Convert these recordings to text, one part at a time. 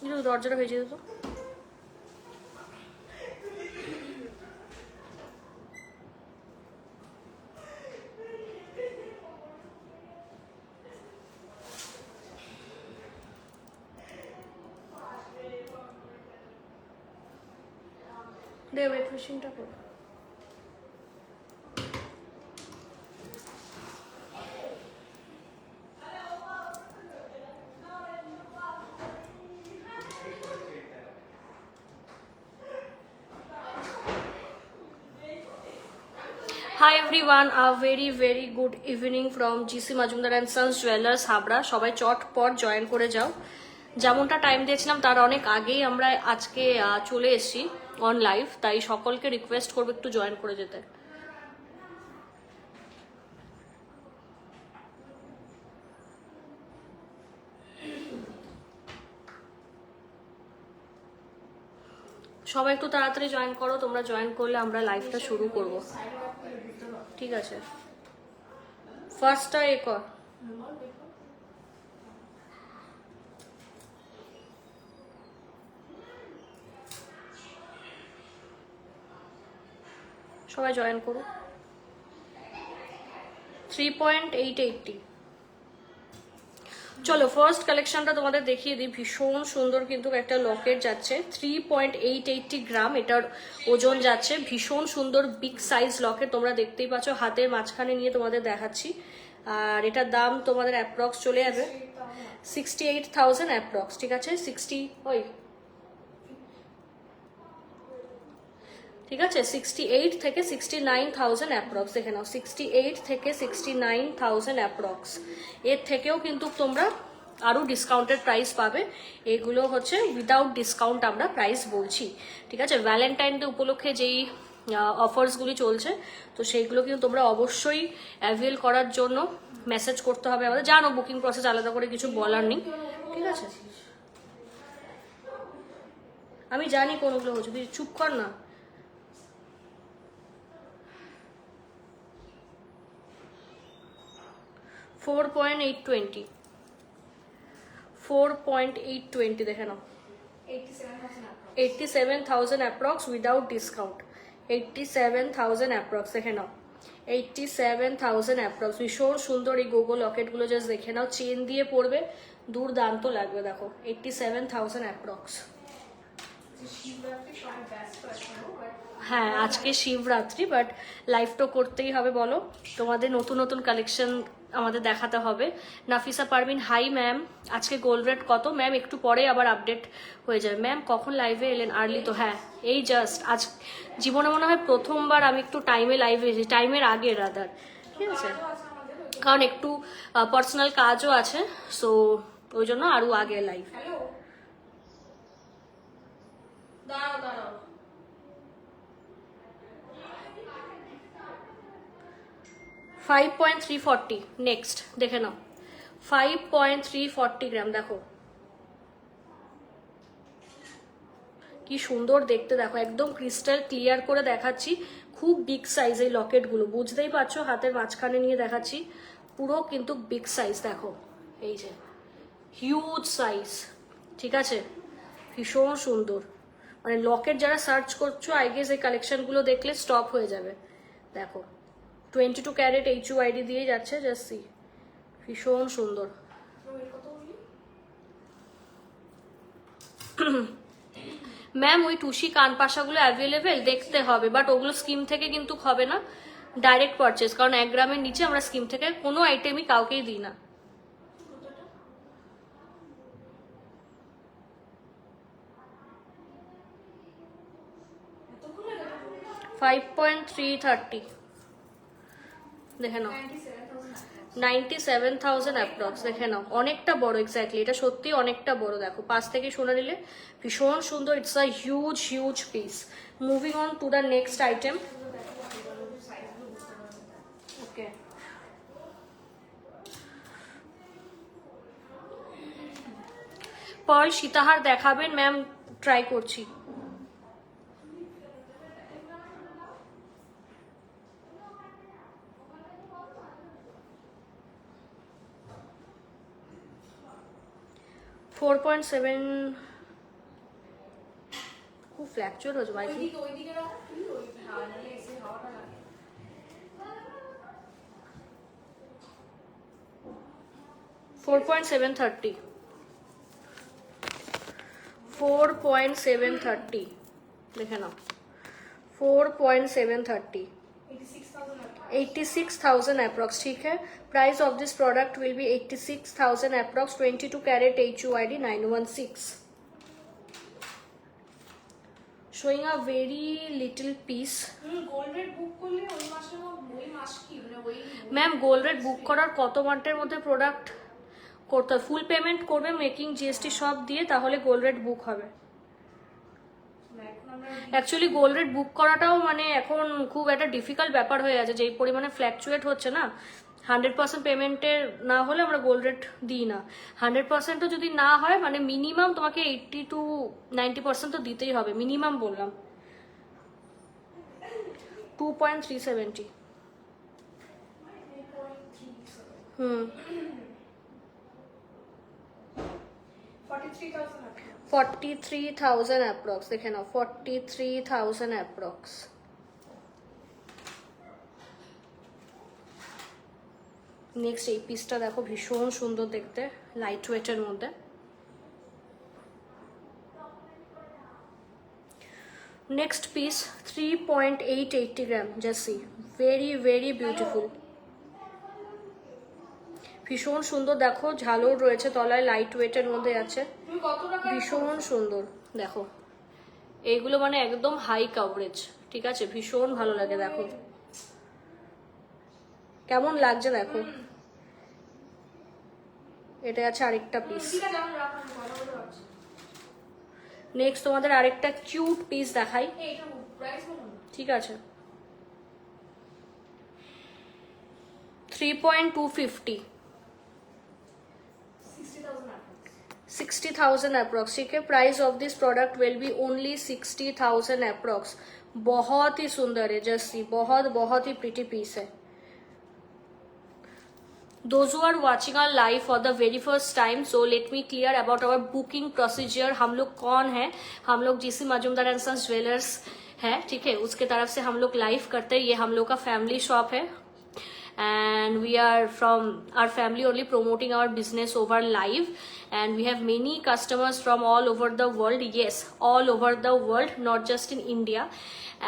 দরজাটা ভেজে দিত। দে ওয়েট ফিশিংটা করো। Hi everyone, a very good evening from GC Majumdar and Sons Jewelers Habra. সবাই চটপট জয়েন করে যাও। যেমনটা টাইম দিয়েছিলাম তার অনেক আগেই আমরা আজকে চলে এসেছি অন লাইভ, তাই সকলকে রিকোয়েস্ট করবো একটু জয়েন করে যেতে। সবাই একটু তাড়াতাড়ি জয়েন করো, তোমরা জয়েন করলে আমরা লাইভটা শুরু করব। ঠিক আছে, ফার্স্টটা এ কর। সবাই জয়েন করো। 3.880। চলো ফার্স্ট কালেকশনটা তোমাদের দেখিয়ে দিই। ভীষণ সুন্দর কিন্তু একটা লকেট যাচ্ছে, 3.880 গ্রাম এটার ওজন যাচ্ছে। ভীষণ সুন্দর বিগ সাইজ লকেট, তোমরা দেখতেই পাচ্ছ। হাতের মাঝখানে নিয়ে তোমাদের দেখাচ্ছি। আর এটার দাম তোমাদের অ্যাপ্রক্স চলে যাবে 68,000 অ্যাপ্রক্স। ঠিক আছে, ঠিক আছে, 68 থেকে 69,000 অ্যাপ্রক্স। দেখে নাও, 68 থেকে 69,000 অ্যাপ্রক্স। এর থেকেও কিন্তু তোমরা আরও ডিসকাউন্টেড প্রাইস পাবে। এগুলো হচ্ছে উইদাউট ডিসকাউন্ট আমরা প্রাইস বলছি। ঠিক আছে, ভ্যালেন্টাইন ডে উপলক্ষে যেই অফার্সগুলি চলছে, তো সেইগুলো কিন্তু তোমরা অবশ্যই অ্যাভেল করার জন্য মেসেজ করতে হবে আমাদের। জানো বুকিং প্রসেস আলাদা করে কিছু বলার নেই। ঠিক আছে, আমি জানি কোনগুলো হচ্ছে, তুই চুপ কর না। 4.820 4.820 দেখে নাও। 87,000 অ্যাপ্রক্স উইদাউট ডিসকাউন্ট। 87,000 অ্যাপ্রক্স দেখে নাও। 87,000 অ্যাপ্রক্স। ভীষণ সুন্দর এই গোগো লকেটগুলো জাস্ট দেখে নাও, চেন দিয়ে পড়বে, দুর্দান্ত লাগবে। দেখো 87,000 অ্যাপ্রক্স। হ্যাঁ আজকে শিবরাত্রি, বাট লাইভ তো করতেই হবে বলো, তোমাদের নতুন নতুন কালেকশন আমাদের দেখাতে হবে। নাফিসা পারভিন, হাই ম্যাম, আজকে গোল্ড রেট কত? ম্যাম একটু পরে আবার আপডেট হয়ে যাবে। ম্যাম কখন লাইভে এলেন? আর্লি তো, হ্যাঁ এই জাস্ট আজ জীবনে মনে হয় প্রথমবার আমি একটু টাইমে লাইভে এসেছি, টাইমের আগে রাদার। ঠিক আছে, কারণ একটু পার্সোনাল কাজও আছে, সো ওই জন্য আরও আগে লাইভ। দাঁড়াও দাঁড়াও, 5.340 নেক্সট দেখে নাও। 5.340 গ্রাম। দেখো কি সুন্দর দেখতে, দেখো একদম ক্রিস্টাল ক্লিয়ার করে দেখাচ্ছি। খুব বিগ সাইজ এই লকেটগুলো, বুঝতেই পারছো, হাতের মাঝখানে নিয়ে দেখাচ্ছি। পুরো কিন্তু বিগ সাইজ, দেখো এই যে হিউজ সাইজ। ঠিক আছে, ভীষণ সুন্দর। মানে লকেট যারা সার্চ করছো, আই গেস এই কালেকশনগুলো দেখলে স্টপ হয়ে যাবে। দেখো 22 ক্যারেট HUID দিয়ে যাচ্ছে, জাস্ট সি, ভীষণ সুন্দর। ম্যাম ওই টুসি কানপাশাগুলো অ্যাভেলেবেল দেখতে হবে, বাট ওগুলো স্কিম থেকে কিন্তু হবে না, ডাইরেক্ট পারচেস, কারণ 1 গ্রামের নিচে আমরা স্কিম থেকে কোনো আইটেমই কাউকেই দিই না। $5.330 দেখে নাও। 97,000 অ্যাপ্রক্স দেখে নাও, অনেকটা বড়। এক্স্যাক্টলি, এটা সত্যি অনেকটা বড়। দেখো পাশ থেকে শোনা নিলে ভীষণ সুন্দর। It's a huge piece. Moving on to the next item. Okay, pearl সীতাহার দেখাবেন? ম্যাম ট্রাই করছি। $4.7 ফ্ল্যাকচুয়েট হচ্ছে ভাই। 4.730 4.730 দেখে নাও 4.730 86,000 अप्रॉक्स। ठीक है, price of this product will be 86,000 approx, 22 carat HUID 916, showing a very little piece। Gold rate book করলে ওই মাসে ওই মাস কি মানে ওই ম্যাম গোল্ড রেট বুক করার কত মান্থের মধ্যে প্রোডাক্ট করতে হয়? ফুল পেমেন্ট করবে মেকিং জিএসটি সব দিয়ে, তাহলে গোল্ড রেট বুক হবে। অ্যাকচুয়ালি গোল্ড রেট বুক করাটাও মানে এখন খুব একটা ডিফিকাল্ট ব্যাপার হয়ে আছে, যেই পরিমাণে ফ্ল্যাকচুয়েট হচ্ছে না। 100% পেমেন্টের না হলে আমরা গোল্ড রেট দিই না। 100%ও যদি না হয় মানে মিনিমাম তোমাকে 80 to 90% তো দিতেই হবে, মিনিমাম বললাম। 2.370 43,000 अप्रॉक्स, देखे ना 43,000 अप्रॉक्स। नेक्स्ट এই পিসটা দেখো, ভীষণ সুন্দর দেখতে, লাইট ওয়েটের মধ্যে। नेक्स्ट पीस 3.880 ग्राम, जैसी वेरी वेरी ब्यूटीफुल, ভীষণ সুন্দর দেখো, ঝালর রয়েছে তলায়, লাইট ওয়েটের মধ্যে আছে, ভীষণ সুন্দর দেখো। এইগুলো মানে একদম হাই কভারেজ, ঠিক আছে, ভীষণ ভালো লাগে। দেখো কেমন লাগছে দেখো। এটা আছে আরেকটা পিস। নেক্সট তোমাদের আরেকটা কিউট পিস দেখাই, ঠিক আছে। 3.250, 60,000 अप्रॉक्स। ठीक है, price of this product will B only 60,000 approx. बहुत ही सुंदर है जस्सी, बहुत बहुत ही प्रिटी पीस है। Those who are watching our live for the very first time, so let me clear about our booking procedure। हम लोग कौन है? हम लोग GC Majumdar and sons jewellers है, ठीक है, उसके तरफ से हम लोग लाइव करते हैं। ये हम लोग का फैमिली शॉप है and we are from our family only promoting our business over live, and we have many customers from all over the world, yes, all over the world, not just in India,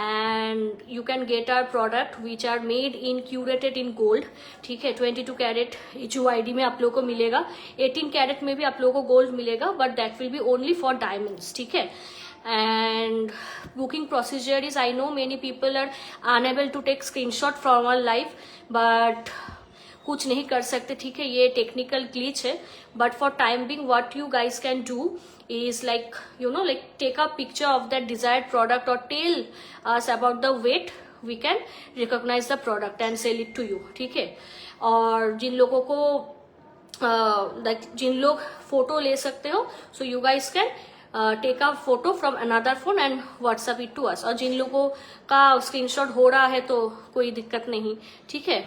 and you can get our product which are made in curated in gold, ठीक है। 22 carat HUID में आप लोगों को मिलेगा, 18 carat में भी आप लोगों को गोल्ड मिलेगा, but that will be only for diamonds, ठीक है। And booking procedure is, I know many people are unable to take screenshot from our live, but कुछ नहीं कर सकते, ठीक है, ये टेक्निकल ग्लिच है। But for time being what you guys can do is like, you know, like take a picture of that desired product or tell us about the weight, we can recognize the product and sell it to you, ठीक है। और जिन लोगों को जिन लोग photo ले सकते हो, so you guys can take a photo from another phone and WhatsApp it to us. और जिन लोगों का स्क्रीनशॉट हो रहा है तो कोई दिक्कत नहीं, ठीक है।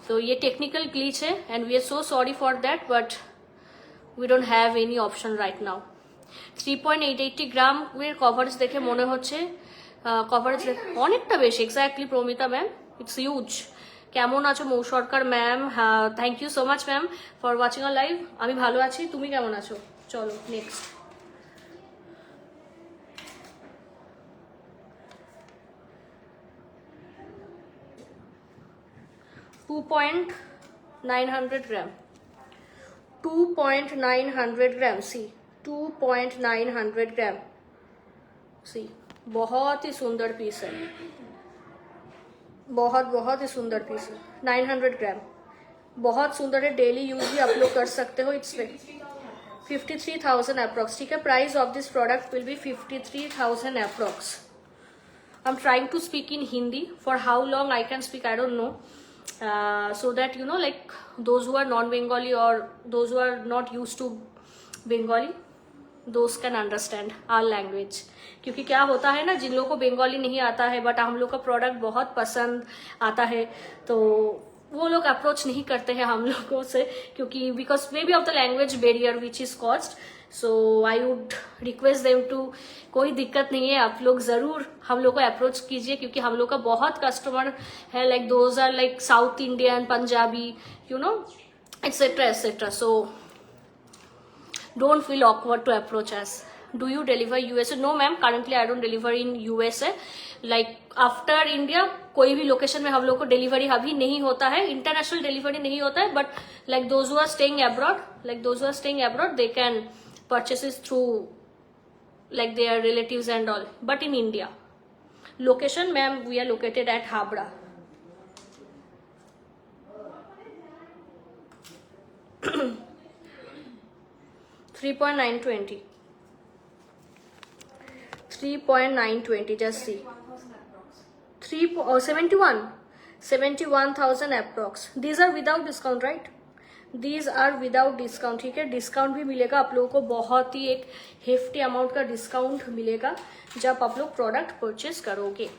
तो ये टेक्निकल ग्लिच है and we are so sorry for that, but we don't have any option right now. 3.880 গ্রাম এর কভারেজ দেখে মনে হচ্ছে, কভারেজ অনেকটা বেশি, exactly Pramita ma'am, it's huge. কেমন আছো মৌ সরকার ম্যাম? হ্যাঁ, thank you so much ma'am for watching our live. আমি ভালো আছি, তুমি কেমন আছো? চলো নেক্সট। 2.900 ग्राम, 2.900 ग्राम, सी 2.900 ग्राम, सी बहुत ही सुंदर पीस है, बहुत बहुत ही सुंदर पीस है। 900 ग्राम बहुत सुंदर है, डेली यूज भी आप लोग कर सकते हो। इट्स 53,000 अप्रॉक्स, ठीक है। Price of this product will be 53,000 approx. I am trying to speak in Hindi, for how long I can speak I don't know, so that you know, like those who are non-Bengali or those who are not used to Bengali, those can understand our language। क्योंकि क्या होता है ना, जिन लोगों को बंगाली नहीं आता है बट हम लोग का प्रोडक्ट बहुत पसंद आता है, तो वो लोग अप्रोच नहीं करते हैं हम लोगों से, क्योंकि because may be of the language barrier which is caused. So I would request them to, कोई दिक्कत नहीं है, आप लोग जरूर हम लोग को अप्रोच कीजिए, क्योंकि हम लोग का बहुत कस्टमर है, like those are like South Indian, Punjabi, you know, etcetera etcetera. So don't feel awkward to approach us. Do you deliver USA? No ma'am, currently I don't deliver in USA. Like after India कोई भी location में हम लोग को delivery अभी नहीं होता है, इंटरनेशनल डिलीवरी नहीं होता है, but like those who are staying abroad they can purchase it through like their relatives and all. But in India location ma'am, we are located at Habra. $3.920. 3.920, just see. 71,000 approx. These are without discount, right? These are without discount. ठीक है, discount भी मिलेगा आप लोगों को, बहुत ही एक hefty amount का डिस्काउंट मिलेगा जब आप लोग प्रोडक्ट परचेस करोगे.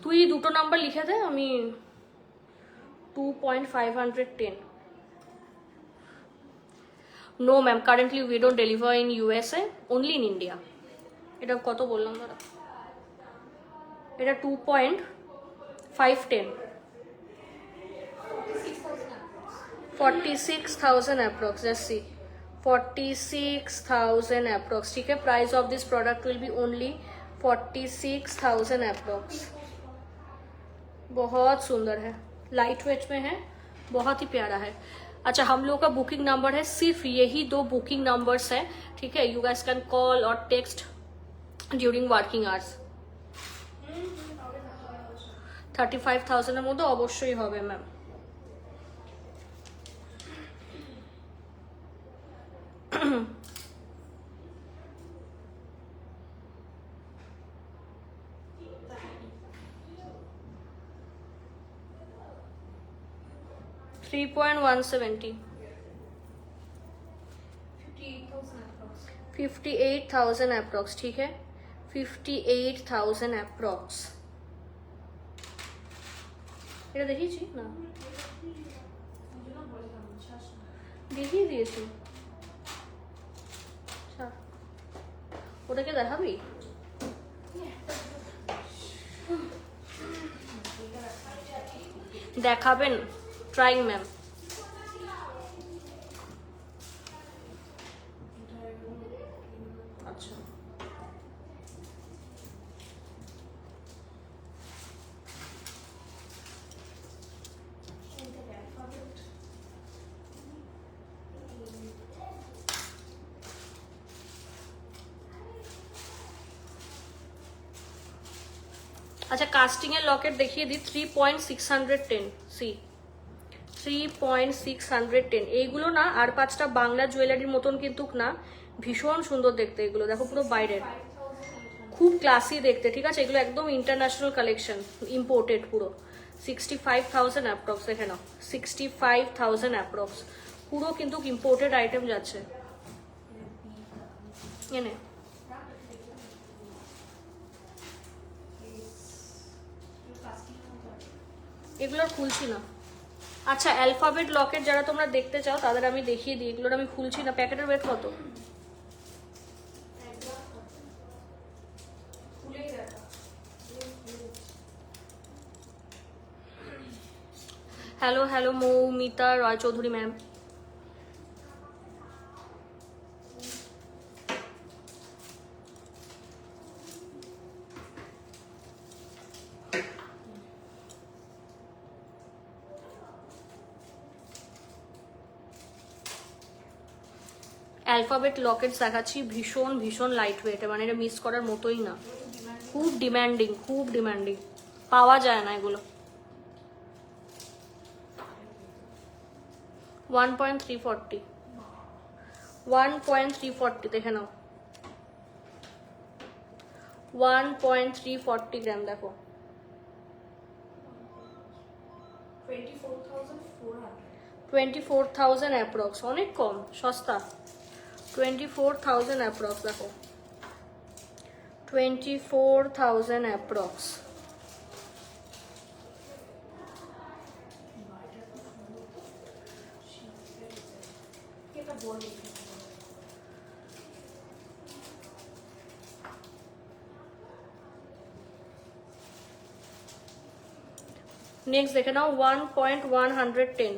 তুই দুটো নাম্বার লিখে দে, আমি 2.510. No ma'am, currently we don't deliver in USA, only in India. এটা কত বললাম দাদা, এটা 2.510. 46,000 approx. Just see, 46,000 approx. ठीक है, price of this product will B only 46,000 approx. बहुत सुंदर है, लाइट वेट में है, बहुत ही प्यारा है. अच्छा, हम लोग का बुकिंग नंबर है, सिर्फ यही 2 बुकिंग नंबर्स है, ठीक है. यू गाइस कैन कॉल और टेक्स्ट ड्यूरिंग वर्किंग आवर्स. 35,000 এর মধ্যে অবশ্যই হবে ম্যাম. $3.170. 58,000 approx. ठीक है, 58,000 approx. এটা দেখিয়েছি না, দেখিয়ে দিয়েছি, ওটাকে দেখাবি? দেখাবেন? Trying ma'am. আচ্ছা, আচ্ছা কাস্টিং এর লকেট দেখিয়ে দিই. 3.610. সি 3.610. এইগুলো না আর 5টা বাংলা জুয়েলারির মতন কিন্তু না, ভীষণ সুন্দর দেখতে এগুলো. দেখো পুরো বাইরের, খুব ক্লাসি দেখতে, ঠিক আছে. এগুলো একদম ইন্টারন্যাশনাল কালেকশন, ইম্পোর্টেড পুরো. 65,000 অ্যাপ্রক্স. দেখে নাও, 65,000 অ্যাপ্রক্স, পুরো কিন্তু ইম্পোর্টেড আইটেম যাচ্ছে. এনে এগুলো খুলছি না. আচ্ছা, অ্যালফাবেট লকেট যারা তোমরা দেখতে চাও তাদের আমি দেখিয়ে দিই. এগুলোর আমি খুলছি না. প্যাকেটের ওয়েট কত? হ্যালো হ্যালো, মৌমিতা রয় চৌধুরী ম্যাম. অ্যালফাবেট লকেটস দেখাচ্ছি, ভীষণ ভীষণ লাইট ওয়েট, মানে এটা মিস করার মতোই না. খুব ডিমান্ডিং, খুব ডিমান্ডিং, পাওয়া যায় না এগুলো. 1.340. 1.340 দেখে নাও. 1.340 গ্রাম. দেখো 24,000 অ্যাপ্রক্স. অনেক কম, সস্তা. 24,000 অ্যাপ্রক্স. দেখো 24,000 অ্যাপ্রক্স. নেক্সট দেখে নাও 1.110।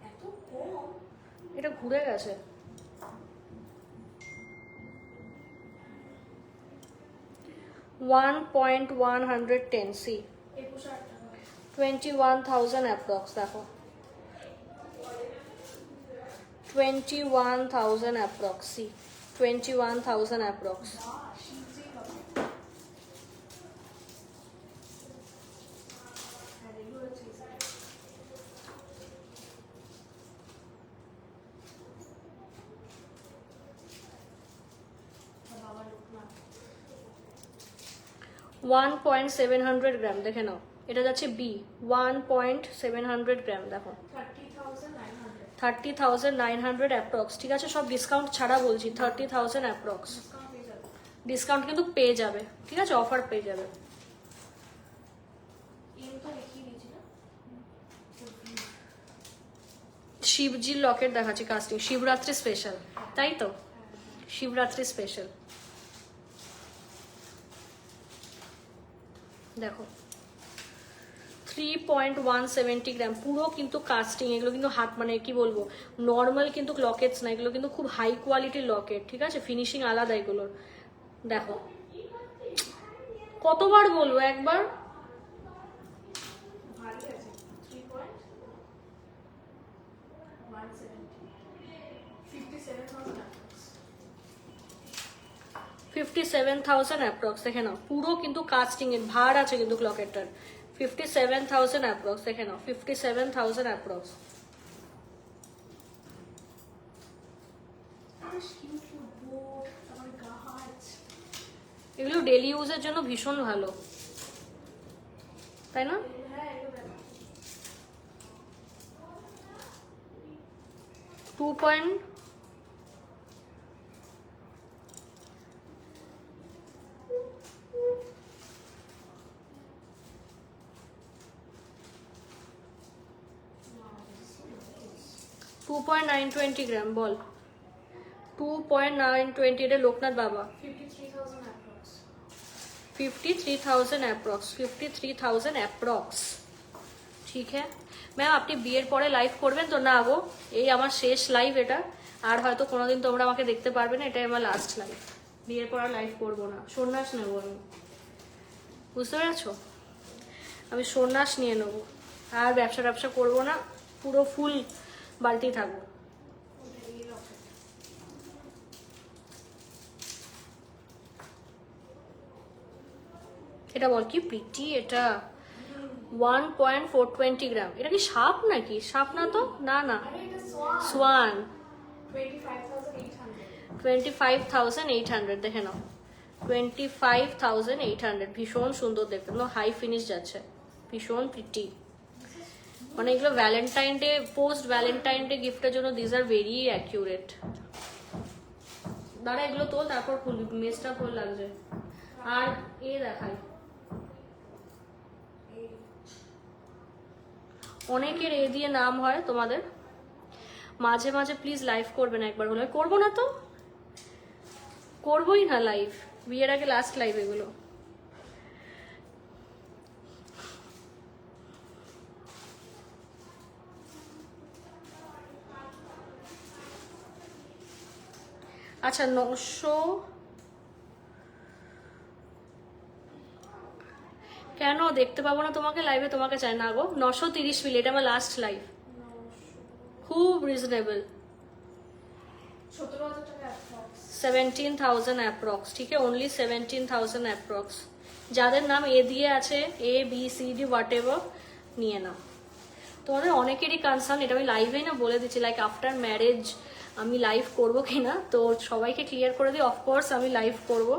এত কম? এটা ঘুরে গেছে। 1.110 সি 21,000 টাকা। 21,000 অ্যাপ্রক্স। দেখো 21,000 অ্যাপ্রক্স সি 21,000 অ্যাপ্রক্স। বাহ, শিবজি হবে। হ্যাঁ, regular cheese। বাবা লোকনাথ। 1.700 গ্রাম দেখে নাও। এটা যাচ্ছে বি 1.700 গ্রাম। দেখো 30,900 30,900 অ্যাপ্রক্স। ঠিক আছে, সব ডিসকাউন্ট ছাড়া বলছি, 30,000 অ্যাপ্রক্স। ডিসকাউন্ট পেয়ে যাবে। ডিসকাউন্ট কিন্তু পেয়ে যাবে, ঠিক আছে, অফার পেয়ে যাবে। এম তো দেখিয়ে দিয়েছি না? শিবজির লকেট দেখাচ্ছি কাস্টিং, শিবরাত্রি স্পেশাল, তাই তো? শিবরাত্রি স্পেশাল দেখো 3.170 গ্রাম, পুরো কিন্তু কাস্টিং। এগুলো কিন্তু হাত মানে কি বলবো, নর্মাল কিন্তু লকেটস না, এগুলো কিন্তু খুব হাই কোয়ালিটির লকেট, ঠিক আছে, ফিনিশিং আলাদা এগুলোর। দেখো কতবার বলবো, একবার। ভারী আছে। 3.170 57,000 approx। 57,000 অ্যাপ্রক্স দেখে নাও, পুরো কিন্তু কাস্টিং এর ভার আছে কিন্তু লকেটটার। 57,000 অ্যাপ্রক্স দেখে নাও, 57,000 অ্যাপ্রক্স। বেশ কিউট কিউট বোট, তারপরে গাছ। এগুলো ডেলি ইউজের জন্য ভীষণ ভালো, তাই না? হ্যাঁ, এগুলো দেখো। 2 পয়েন্ট 2.920 গ্রাম বল। 2.920 এটা লোকনাথ বাবা। 53,000 approx। 53,000 approx, 53,000 approx. ঠিক হ্যাঁ ম্যাম, আপনি বিয়ের পরে লাইভ করবেন তো? না গো, এই আমার শেষ লাইভ এটা, আর হয়তো কোনোদিন তোমরা আমাকে দেখতে পারবে না, এটাই আমার লাস্ট লাইভ। বিয়ের পর লাইভ করবো না, সন্ন্যাস নেবো আমি, বুঝতে পেরেছো? আমি সন্ন্যাস নিয়ে নেবো, আর ব্যবসা করবো না, পুরো ফুল বালতি থাকবো। এই রকেট। এটা বল কি প্রিটি, এটা 1.420 গ্রাম। এটা কি সাপ নাকি? সাপ না তো, না না, আরে এটা সোয়ান। সোয়ান। 25,800। 25,800 দেখে নাও, 25,800। ভীষণ সুন্দর দেখতে, no হাই ফিনিশ যাচ্ছে, ভীষণ প্রিটি। মানে এগুলো Valentine day, post Valentine day গিফটের জন্য দিস আর ভেরি অ্যাকিউরেট। দাঁড়া এগুলো তোল, তারপর খুলবি, মেজটা ফুল লাগছে। আর এ দেখাই, অনেকের এ দিয়ে নাম হয় তোমাদের। মাঝে মাঝে প্লিজ লাইভ করবে না, একবার হলে। করবো না তো, করবোই না লাইভ, বিয়ের আগে লাস্ট লাইভ এগুলো। আচ্ছা 900 কেন দেখতে পাবো না তোমাকে লাইভে? তোমাকে চাই না গো। 930 মিলি, এটা আমার লাস্ট লাইভ, খুব রিজনেবল। 17,000 টাকা approx। 17,000 অ্যাপ্রক্স, ঠিক আছে, অনলি 17,000 অ্যাপ্রক্স। যাদের নাম এ দিয়ে আছে, A B C D whatever, নিয়ে নাও। তোমাদের অনেকেরই কনসার্ন, এটা আমি লাইভেই না বলে দিচ্ছি, লাইক আফটার ম্যারেজ আমি লাইভ করবো কিনা, তো সবাইকে ক্লিয়ার করে দিই, অফকোর্স আমি লাইভ করব,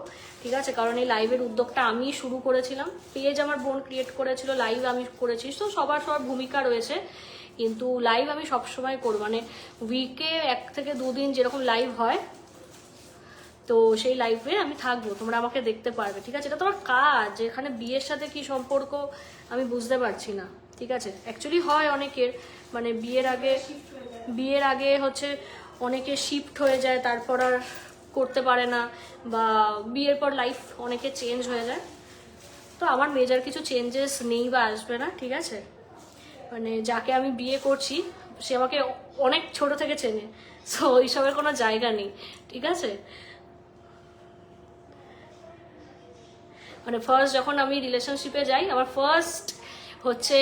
ঠিক আছে, কারণ এই লাইভের উদ্যোগটা আমি শুরু করেছিলাম, পেজ আমার বোন ক্রিয়েট করেছিল, লাইভ আমি করেছি, তো সবার ভূমিকা রয়েছে, কিন্তু লাইভ আমি সবসময় করবো, মানে উইকে 1 থেকে 2 দিন যেরকম লাইভ হয়, তো সেই লাইভে আমি থাকবো, তোমরা আমাকে দেখতে পারবে, ঠিক আছে। এটা তোমার কাজ, এখানে বিয়ের সাথে কি সম্পর্ক আমি বুঝতে পারছি না, ঠিক আছে। অ্যাকচুয়ালি হয় অনেকের, মানে বিয়ের আগে হচ্ছে অনেকে শিফট হয়ে যায়, তারপর আর করতে পারে না, বা বিয়ের পর লাইফ অনেকে চেঞ্জ হয়ে যায়, তো আমার মেজর কিছু চেঞ্জেস নেই বা আসবে না, ঠিক আছে। মানে যাকে আমি বিয়ে করছি সে আমাকে অনেক ছোট থেকে চেনে, সো ওইসবের কোনো জায়গা নেই, ঠিক আছে। মানে ফার্স্ট যখন আমি রিলেশনশিপে যাই, আমার ফার্স্ট হচ্ছে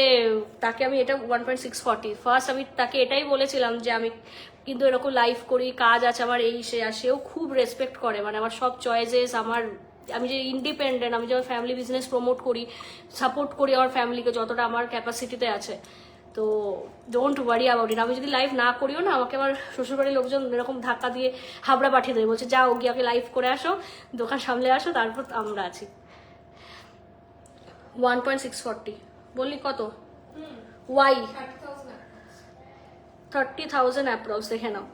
তাকে আমি এটা 1.640 ফার্স্ট আমি তাকে এটাই বলেছিলাম যে আমি কিন্তু এরকম লাইফ করি, কাজ আছে আমার, এই সে, আর সেও খুব রেসপেক্ট করে, মানে আমার সব চয়েসেস, আমার আমি যে ইন্ডিপেন্ডেন্ট, আমি যে আমার ফ্যামিলি বিজনেস প্রমোট করি, সাপোর্ট করি আমার ফ্যামিলিকে যতটা আমার ক্যাপাসিটিতে আছে। তো ডোন্ট ওয়ারি অ্যাবাউট ইট। আমি যদি লাইভ না করিও না, আমাকে আমার শ্বশুরবাড়ির লোকজন এরকম ধাক্কা দিয়ে হাবড়া পাঠিয়ে দেবে, বলছে যাও গিয়ে আগে লাইভ করে আসো, দোকান সামলে আসো, তারপর আমরা আছি। 1.640 বললি কত? ওয়াই 30,000 অ্যাপ্রক্স, দেখে নাও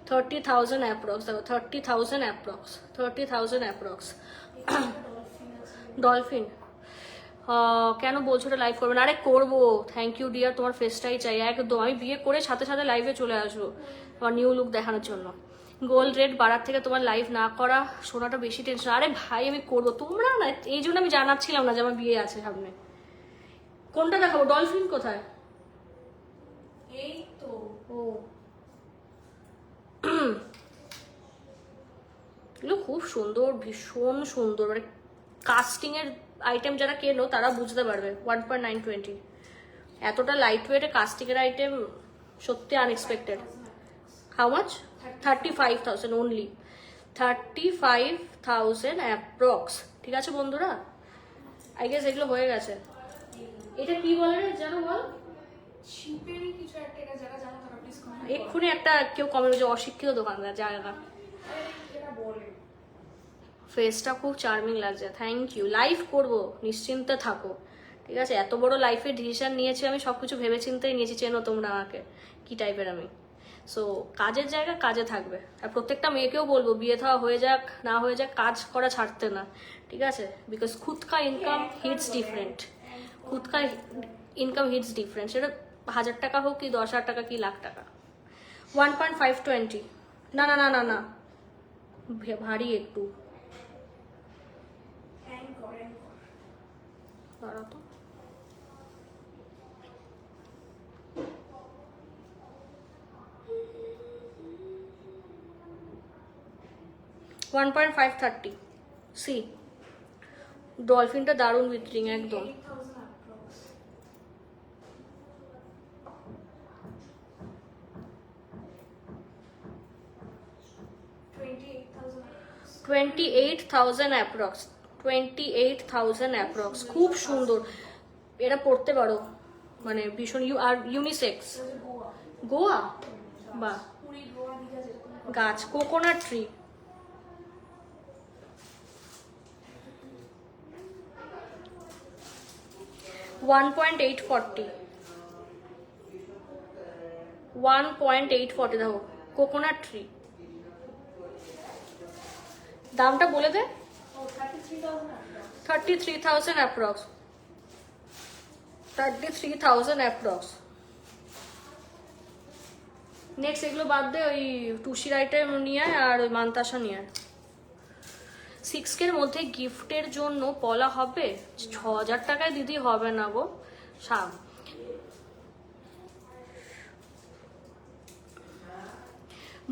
30,000 অ্যাপ্রক্স, দেখো 30,000 অ্যাপ্রক্স, 30,000 অ্যাপ্রক্স। ডলফিন কেন বলছো ওটা লাইভ করবে না? আরে করবো, থ্যাংক ইউ ডিয়ার, তোমার ফেসটাই চাই একদম। আমি বিয়ে করে সাথে সাথে লাইভে চলে আসবো আমার নিউ লুক দেখানোর জন্য। গোল্ড রেট বাড়ার থেকে তোমার লাইভ না করা শোনাটা বেশি টেনশন। আরে ভাই আমি করবো, তোমরা না, এই জন্য আমি জানাচ্ছিলাম না যে আমার বিয়ে আছে সামনে। কোনটা দেখাবো? ডলফিন কোথায়? এই তো ও এগুলো খুব সুন্দর, ভীষণ সুন্দর, মানে কাস্টিং এর আইটেম যারা কেনো তারা বুঝতে পারবে। 1.920 এতটা লাইট ওয়েটে কাস্টিং এর আইটেম সত্যি unexpected. How much? 35,000 only, 35,000 approx, ঠিক আছে বন্ধুরা। আই গেস এগুলো হয়ে গেছে। এটা কি বলে রে জানো, বল। শিপেরই কিছু একটা, এটা যারা জানো তারা প্লিজ কমেন্ট এক্ষুনি একটা কেউ কমেন্ট, যে অশিক্ষিত দোকানদার জায়গা। এটা বলে। ফেসটা খুব চার্মিং লাগছে, থ্যাংক ইউ। লাইভ করবো, নিশ্চিন্তে থাকো, ঠিক আছে। এত বড় লাইফের ডিসিশন নিয়েছি আমি, সবকিছু ভেবে চিন্তেই নিয়েছি, চেনো তোমরা আমাকে কি টাইপের আমি। সো কাজের জায়গা কাজে থাকবে, আর প্রত্যেকটা মেয়েকেও বলবো বিয়ে থাওয়া হয়ে যাক না হয়ে যাক, কাজ করা ছাড়তে না, ঠিক আছে। বিকজ খুদ কা ইনকাম হিটস ডিফারেন্ট, খুদ কা ইনকাম হিটস ডিফারেন্ট, সেটা 1,000 টাকা হোক কি 10,000 টাকা কি লাখ টাকা। 1.520 না না না না না, ভারী একটু দাঁড়াতো। One point five thirty C ডলফিনটা দারুণ উইথরিং একদম। 28,000 অ্যাপ্রক্স, 28,000 অ্যাপ্রক্স, খুব সুন্দর। এটা পড়তে পারো, মানে ভীষণ আর ইউনিসেক্স। গোয়া বা গাছ, কোকোনাট ট্রি। $1.840, 1.840 দেখো, কোকোনাট ট্রি। দামটা বলে দে। 33,000 অ্যাপ্রক্স, 33,000 অ্যাপ্রক্স। নেক্সট এগুলো বাদ দে, ওই টুসির আইটেম নিয়ে আয়, আর ওই মান্তাসা নিয়ে আয়। 6K এর মধ্যে গিফটের জন্য পলা হবে 6,000 টাকায় দিদি, হবে না গো।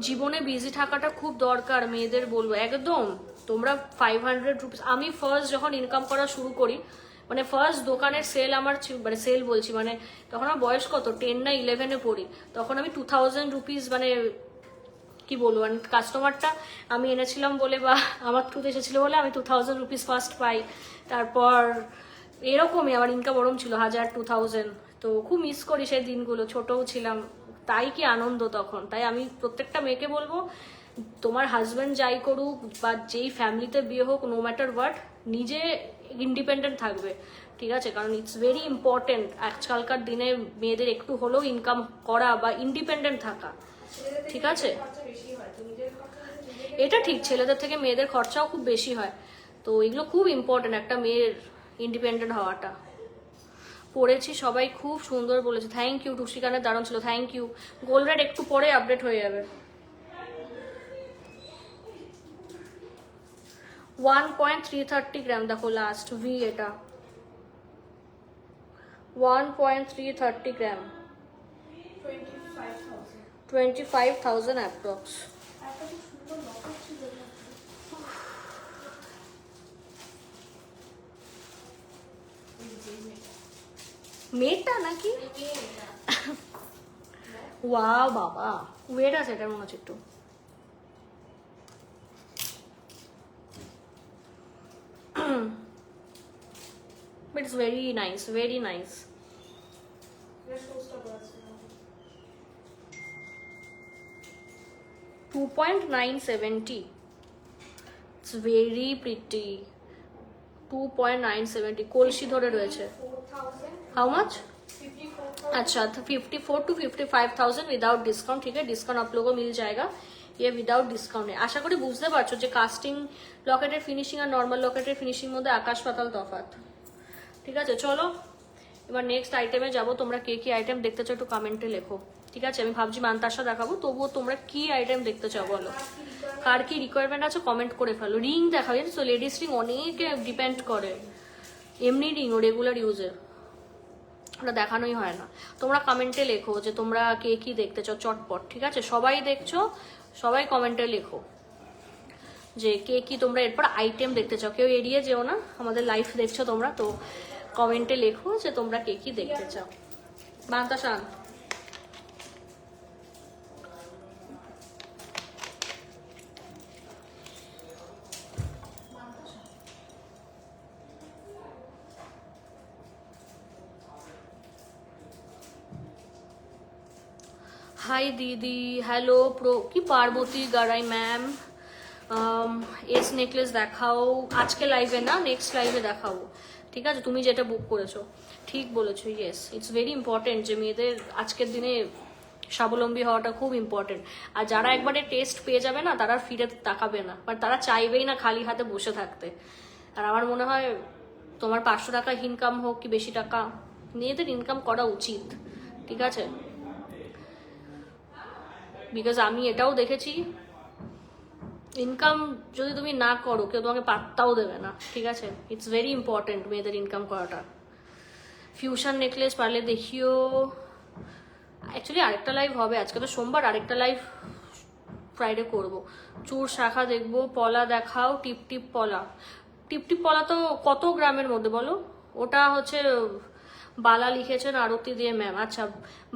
জীবনে বিজি থাকাটা খুব দরকার মেয়েদের, বলবো একদম। তোমরা 500 রুপিস, আমি ফার্স্ট যখন ইনকাম করা শুরু করি, মানে ফার্স্ট দোকানের সেল আমার মানে সেল বলছি, মানে তখন আমার বয়স কত 10 না 11-এ পড়ি, তখন আমি 2,000 রুপিস, মানে কি বলবো, মানে কাস্টমারটা আমি এনেছিলাম বলে বা আমার থ্রুতে এসেছিল বলে আমি 2,000 রুপিস ফার্স্ট পাই। তারপর এরকমই আমার ইনকাম ওরম ছিল 1,000 2,000। তো খুব মিস করি সেই দিনগুলো, ছোটও ছিলাম, তাই কি আনন্দ তখন। তাই আমি প্রত্যেকটা মেয়েকে বলবো, তোমার হাজব্যান্ড যাই করুক বা যেই ফ্যামিলিতে বিয়ে হোক, নো ম্যাটার হোয়াট, নিজে ইন্ডিপেন্ডেন্ট থাকবে, ঠিক আছে। কারণ ইটস ভেরি ইম্পর্টেন্ট আজকালকার দিনে মেয়েদের একটু হলেও ইনকাম করা বা ইন্ডিপেন্ডেন্ট থাকা, ঠিক আছে। এটা ঠিক, ছেলেদের থেকে মেয়েদের খরচাও খুব বেশি হয়, তো এগুলো খুব ইম্পর্টেন্ট একটা মেয়ের ইন্ডিপেন্ডেন্ট হওয়াটা। পড়েছি সবাই খুব সুন্দর বলেছে, থ্যাংক ইউ। টুসিকানের দারুণ ছিল, থ্যাংক ইউ। গোল্ড রেট একটু পরে আপডেট হয়ে যাবে। 1.330 গ্রাম, দেখো লাস্ট ভি, এটা 1.330 গ্রাম, 25,000 25,000 অ্যাপ্রক্স। এত কি সুন্দর লকেট ছিল না? এই যে মেয়েটা। মেয়েটা নাকি? এই মেয়েটা। ওয়া বাবা, ওয়েট আছে এটার মনে হচ্ছে একটু। But it's very nice, very nice. এটা showstopper আছে। 2.970. It's very pretty. 2.970 কলসি ধরে রয়েছে। 4,000 How much? 54,000 अच्छा, तो 54 to 55,000 विदाउट डिस्काउंट। ठीक है, डिस्काउंट आप लोगों को मिल जाएगा, ये विदाउट डिस्काउंट है। आशा करी বুঝতে পারছো যে কাস্টিং লকেটের ফিনিশিং আর নর্মাল লকেটের ফিনিশিং মধ্যে আকাশ পাতাল তফাৎ। ঠিক আছে, চলো এবার নেক্সট আইটেমে যাব। তোমরা কে কি আইটেম দেখতে চাও একটু কমেন্টে লেখো। ঠিক আছে, আমি ভাবছি মান্তাসা দেখাবো, তবুও তোমরা কি আইটেম দেখতে চাও বলো, কার কি রিকোয়ারমেন্ট আছে কমেন্ট করে ফেলো। রিং দেখাও, জানিস তো লেডিস রিং অনেকে ডিপেন্ড করে, এমনি রিং ও রেগুলার ইউজের ওটা দেখানোই হয় না। তোমরা কমেন্টে লেখো যে তোমরা কে কি দেখতে চাও চটপট। ঠিক আছে, সবাই দেখছো, সবাই কমেন্টে লেখো যে কে কি তোমরা এরপর আইটেম দেখতে চাও। কেউ এড়িয়ে যেও না, আমাদের লাইভ দেখছো তোমরা, তো কমেন্টে লেখো যে তোমরা কে কি দেখতে চাও। বান্তাসান হাই দিদি, হ্যালো প্রো কি পার্বতী গাড়াই ম্যাম, এস নেকলেস দেখাও আজকে লাইভে না, নেক্সট লাইভে দেখাবো। ঠিক আছে, তুমি যেটা বুক করেছো ঠিক বলেছো। ইয়েস, ইটস ভেরি ইম্পর্টেন্ট যে মেয়েদের আজকের দিনে স্বাবলম্বী হওয়াটা খুব ইম্পর্টেন্ট। আর যারা একবারে টেস্ট পেয়ে যাবে না তারা ফিরে তাকাবে না, বাট তারা চাইবেই না খালি হাতে বসে থাকতে। আর আমার মনে হয় তোমার 500 টাকা ইনকাম হোক কি বেশি টাকা, মেয়েদের ইনকাম করা উচিত। ঠিক আছে, বিকজ আমি এটাও দেখেছি, ইনকাম যদি তুমি না করো কেউ তোমাকে পাত্তাও দেবে না। ঠিক আছে, ইটস ভেরি ইম্পর্টেন্ট মেয়েদের ইনকাম করাটা। ফিউশন নেকলেস পারলে দেখিও। অ্যাকচুয়ালি আরেকটা লাইভ হবে, আজকে তো সোমবার, আরেকটা লাইভ ফ্রাইডে করব। চুর শাখা দেখবো, পলা দেখাও, টিপ টিপ পলা। টিপ টিপ পলা তো কত গ্রামের মধ্যে বলো? ওটা হচ্ছে বালা লিখেছেন আরতি দিয়ে ম্যাম। আচ্ছা,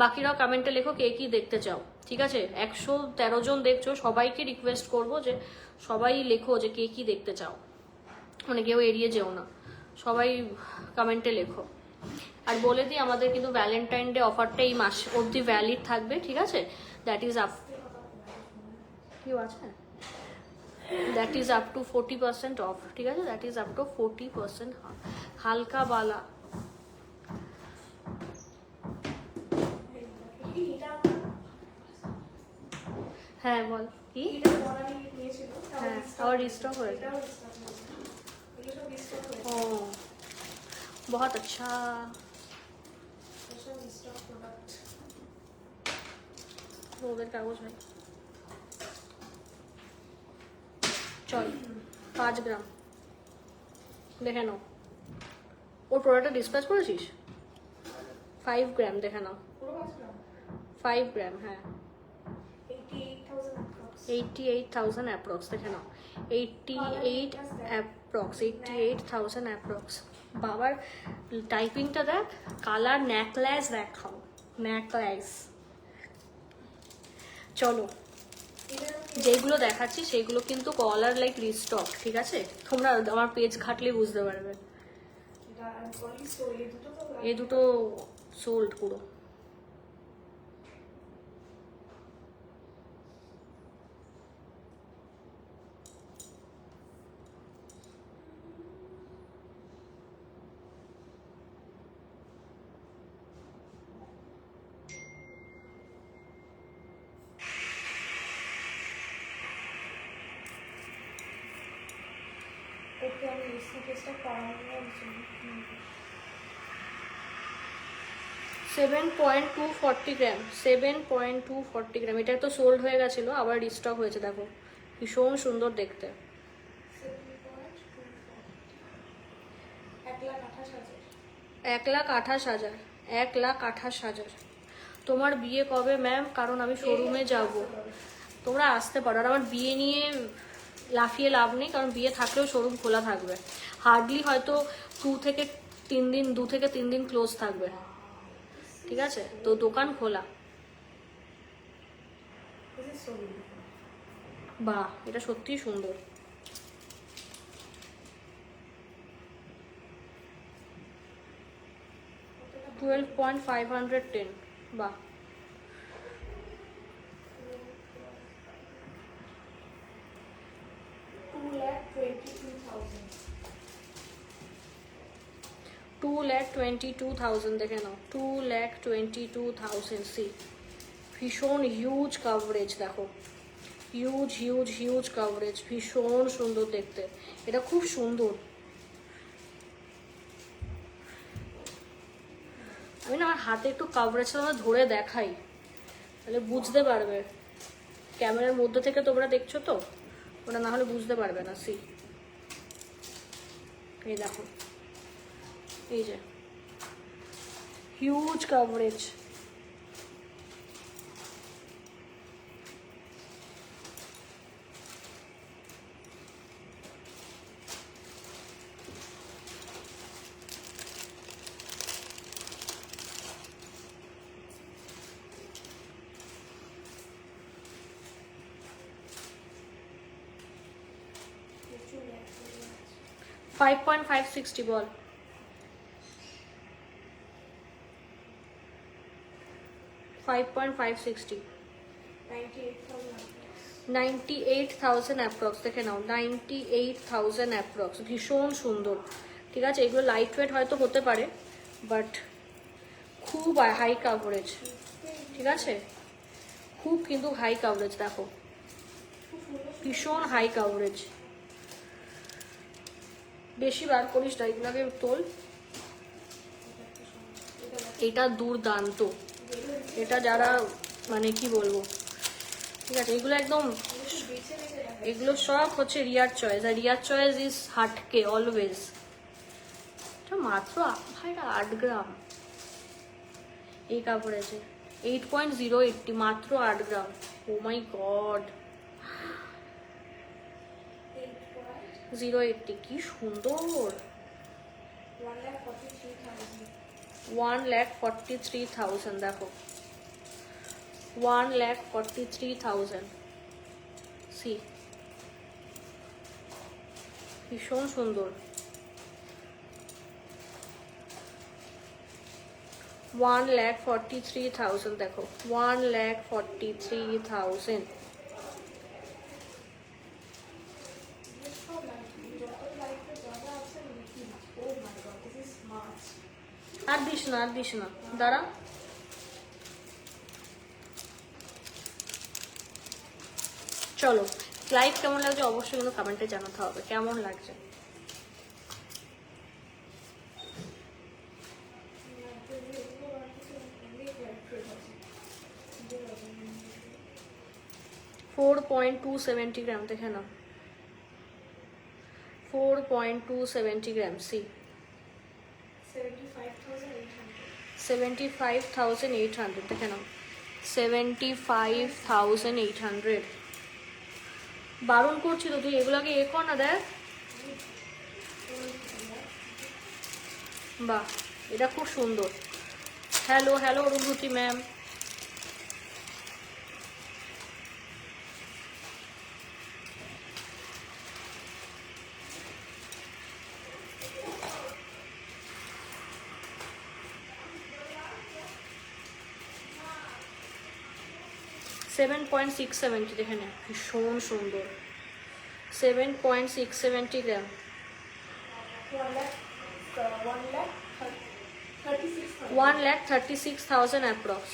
বাকিরাও কমেন্টে লেখো কে কি দেখতে চাও। ঠিক আছে, 113 জন দেখছো, সবাইকে রিকোয়েস্ট করব যে সবাই লেখো যে কে কি দেখতে চাও, মানে কেউ এড়িয়ে যেও না, সবাই কমেন্টে লেখো। আর বলে দিই আমাদের কিন্তু ভ্যালেন্টাইন ডে অফারটা এই মাস অবধি ভ্যালিড থাকবে। ঠিক আছে, দ্যাট ইজ আপ কেউ আছে, that is up to 40% of. ঠিক আছে, দ্যাট ইজ আপ টু 40% হালকা বালা। হ্যাঁ বল কি? এটা বলানি নিয়েছিল, হ্যাঁ, আবার রিস্টক হয়েছে। এটাও ডিসকাউন্ট হয়েছে, এগুলো সব ডিসকাউন্ট হয়েছে, ও বহুত আচ্ছা। সব ডিসকাউন্ট প্রোডাক্ট। ওদের কাগজ ভাই, চল 5 গ্রাম দেখে নাও। ওর প্রোডাক্টটা ডিসপ্যাচ করেছিস? 5 গ্রাম দেখে নাও, পুরো 5 গ্রাম 5 গ্রাম, হ্যাঁ 88,000 approx 88,000 অ্যাপ্রক্স দেখে নাও। 88 অ্যাপ্রক্স, 88,000 অ্যাপ্রক্স। বাবার টাইপিংটা দেখ, কালার নেকলেস দেখাও, নেকলেস। চলো, যেগুলো দেখাচ্ছি সেগুলো কিন্তু কলার লাইক রিস্টক। ঠিক আছে, তোমরা আমার পেজ ঘাটলে বুঝতে পারবে। এটা অনলি সো এই দুটো তো এই দুটো সোল্ড পুরো। ওকে আমি রিসিভ টেস্টটা করানোর জন্য 7.240 গ্রাম, 7.240 গ্রাম। এটা তো সোল্ড হয়ে গেছিলো, আবার রিস্টক হয়েছে। দেখো ভীষণ সুন্দর দেখতে। 7.240 1,28,000। 1,28,000। তোমার বিয়ে কবে ম্যাম? কারণ আমি শোরুমে যাব। তোমরা আসতে পারো। আর আমার বিয়ে নিয়ে লাফিয়ে লাভ নেই, কারণ বিয়ে থাকলেও শোরুম খোলা থাকবে। হার্ডলি হয়তো 2 থেকে 3 দিন ক্লোজ থাকবে, ঠিক আছে? তো দোকান খোলা। বাহ, এটা সত্যিই সুন্দর। $12,510। বাহ, 2,22,000। 2,22,000 দেখে নাও। 2,22,000। সি, ভীষণ হিউজ কাভারেজ দেখো, হিউজ হিউজ হিউজ কাভারেজ, ভীষণ সুন্দর দেখতে। এটা খুব সুন্দর। আমি না আমার হাতে একটু কাভারেজটা তোমরা ধরে দেখাই, তাহলে বুঝতে পারবে। ক্যামেরার মধ্যে থেকে তোমরা দেখছো তো, ওটা না হলে বুঝতে পারবে না। সি, এই দেখো, এই যে হিউজ কাভারেজ। প্রচুর lag করে আছে। 5.560 বল। 5.560। 98,000। 98,000 অ্যাপ্রক্স দেখে নাও। 98,000 অ্যাপ্রক্স, ভীষণ সুন্দর। ঠিক আছে, এগুলো লাইট ওয়েট হয়তো হতে পারে, বাট খুব হাই কাভারেজ। ঠিক আছে, খুব কিন্তু হাই কাভারেজ দেখো, ভীষণ হাই কাভারেজ। বেশি বার করিস না, এগুলোকে তোল। এটা দুর্দান্ত। এটা যারা মানে কি বলবো, ঠিক আছে, এগুলো একদম, এগুলো সব হচ্ছে রিয়ার চয়েস। আর রিয়ার চয়েস ইজ হাটকে অলওয়েজ। মাত্র ভাইরা 8 গ্রাম এই কাপড়েছে। 8.080, মাত্র 8 গ্রাম। ও মাই গড, 080, কি সুন্দর। 1,43,000 দেখো, 1,43,000। সি, ভীষণ সুন্দর। 1,43,000 দেখো, 1,43,000। আর দিস না, আর দিস না, দাঁড়া। চলো, লাইভ কেমন লাগছে অবশ্যই কিন্তু কমেন্টে জানাতে হবে কেমন লাগছে। $4.270 দেখে নাও, 4.270 গ্রাম। সি, 75,800 দেখে নাও, 75,800। বারণ করছি তো, তুই এগুলোকে এ কর না, দেখ। বাহ, এটা খুব সুন্দর। Hello hello Arundhati ma'am. $7.670 দেখে নে, ভীষণ সুন্দর। 7.670 গ্রাম। 1,36,000 অ্যাপ্রক্স,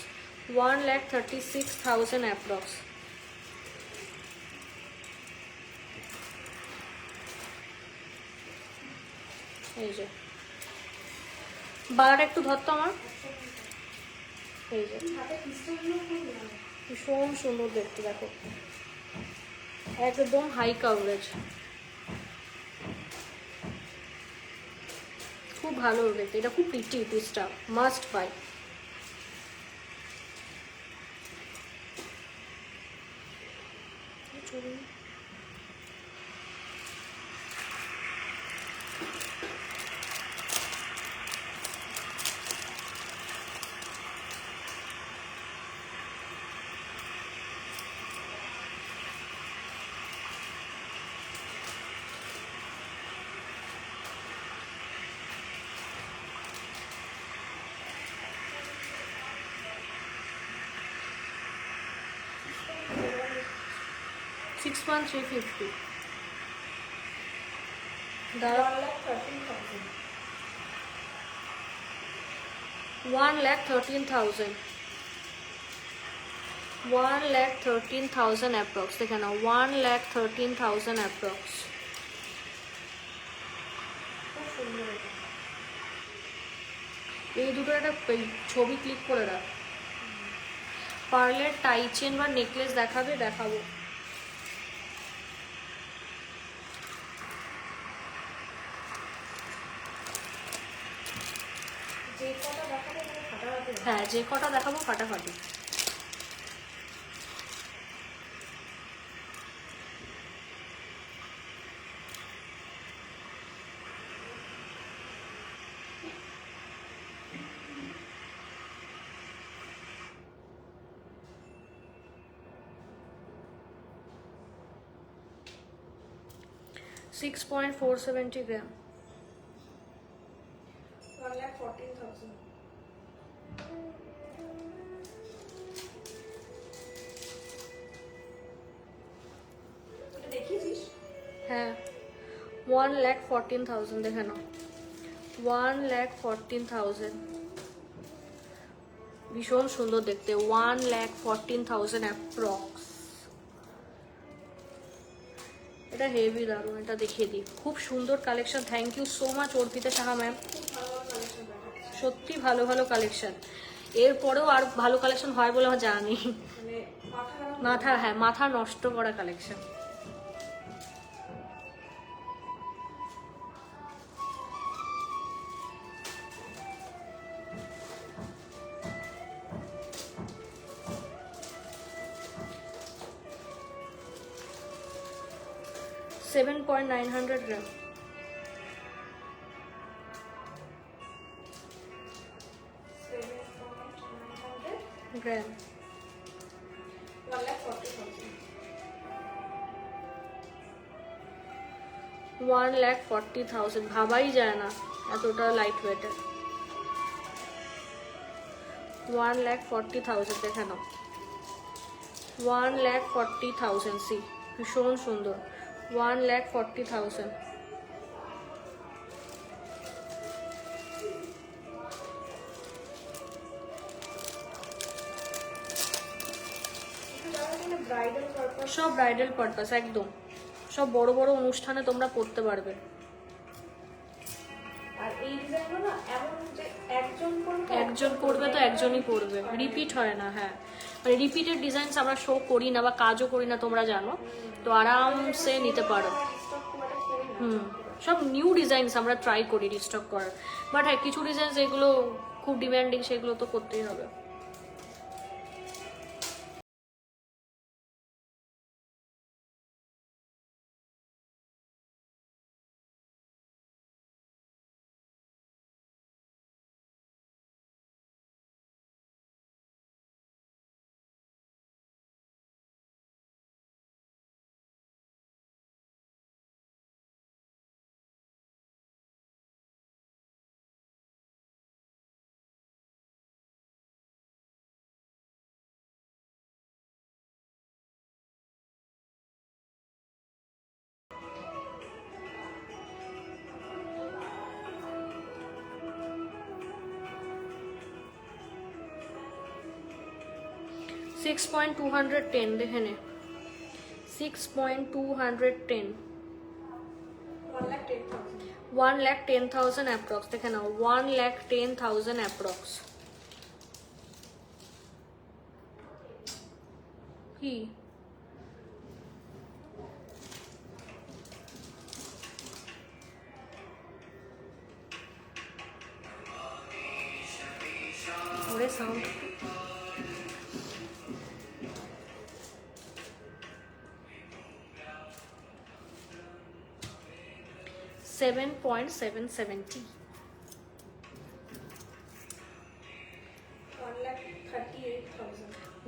1,36,000 অ্যাপ্রক্স। এই যে বার একটু ধরতো আমার। এই যে ভীষণ সুন্দর দেখতে দেখো, একদম হাই কাভারেজ। খুব ভালো দেখতে, এটা খুব প্রিটি পিসটা, মাস্ট বাই। সিক্স পয়েন্ট 350 দাঁড়া, 1,13,000 1,13,000 অ্যাপ্রক্স, দেখে নাও 1,13,000 অ্যাপ্রক্স। খুব সুন্দর এটা। এই দুটো একটা ছবি ক্লিক করে রাখ। পার্লের টাই চেন বা নেকলেস দেখাবে? দেখাবো। যে কটা দেখাবে মানে ফাটাফাটি। হ্যাঁ, যে কটা দেখাবো ফাটাফাটি। সিক্স পয়েন্ট 470 গ্রাম। 1,14,000। এটা দেখিয়েছিস? হ্যাঁ, 1,14,000 দেখে নাও, 1,14,000। ভীষণ সুন্দর দেখতে, 1,14,000 অ্যাপ্রক্স। এটা হেভি দারুণ, এটা দেখিয়ে দিই, খুব সুন্দর collection. Thank you so much Arpita Saha ma'am, খুব ভালো ভালো কালেকশন দেখাচ্ছে। সত্যি ভালো ভালো কালেকশন। এরপরেও আর ভালো কালেকশন হয় বলে আমার জানা নেই। মানে মাথা নষ্ট করা কালেকশন। সেভেন পয়েন্ট 900 গ্রাম। 7,900 গ্রাম 1,40,000। 1,40,000 ভাবাই যায় না এতটা লাইট ওয়েটের। 1,40,000 দেখে নাও, 1,40,000। সি ভীষণ সুন্দর, 1,40,000। Bridal purpose. সব ব্রাইডাল পারপাস, একদম সব বড় বড় অনুষ্ঠানে তোমরা পরতে পারবে। আর এই ডিজাইনগুলো না এমন যে একজন পরবে তো একজনই পরবে, রিপিট হয় না। হ্যাঁ, মানে রিপিটেড ডিজাইনস আমরা শো করি না বা কাজও করি না, তোমরা জানো তো, আরামসে নিতে পারো। সব নিউ ডিজাইনস আমরা ট্রাই করি রিস্টক করার, বাট হ্যাঁ কিছু ডিজাইনস যেগুলো খুব ডিমান্ডিং সেগুলো তো করতেই হবে। সিক্স পয়েন্ট 210 দেখে নে, 6.210, 1,10,000 অ্যাপ্রক্স দেখে নাও, 1,10,000 অ্যাপ্রক্স। কি সাউন্ড। $7.770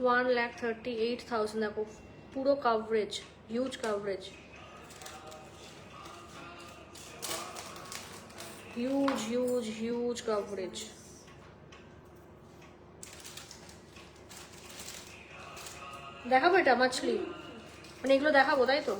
1,38,000 দেখো, পুরো coverage, huge coverage, huge huge huge coverage. দেখাবো এটা মাছলি, মানে এগুলো দেখাবো তাই তো?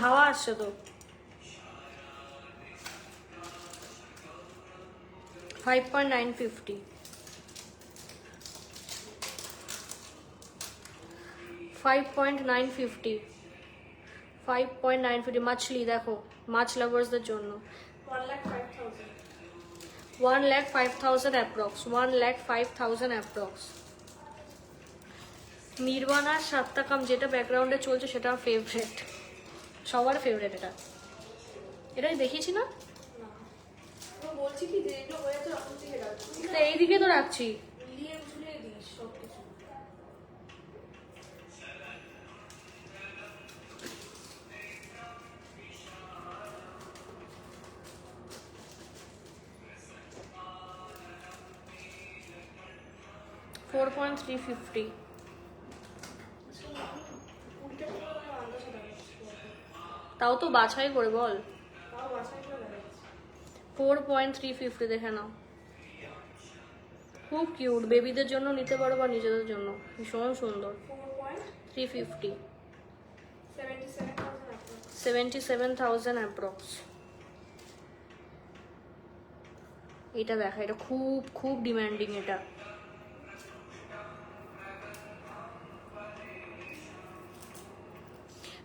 হাওয়া আসছে তো। 5.950 5.950 5.950 মাছলি দেখো, মাছ লাভার্সদের জন্য 1,05,000 অ্যাপ্রক্স, 1,05,000 অ্যাপ্রক্স। নির্বাণার সাত্তাকাম যেটা ব্যাকগ্রাউন্ডে চলছে সেটা ফেভারেট, সবার ফেভারেট। এটা এটাই দেখিয়েছি না, বলছি কি যে এগুলো হয়ে যাচ্ছে তখন থেকে রাখছি, এটা এইদিকে তো রাখছি। মিলিয়ে ঝুলিয়ে দিস সব কিছু। $4.350 উল্টে পুরো আন্দাজে দাঁড়াচ্ছি, তাও তো বাছাই করে বল। তাও বাসায় করে দাঁড়াচ্ছি। 4.350 দেখে নাও, খুব কিউট, বেবিদের জন্য নিতে পারো বা নিজেদের জন্য, ভীষণ সুন্দর। 350 77,000 অ্যাপ্রক্স। এটা দেখা, এটা খুব খুব ডিমান্ডিং। এটা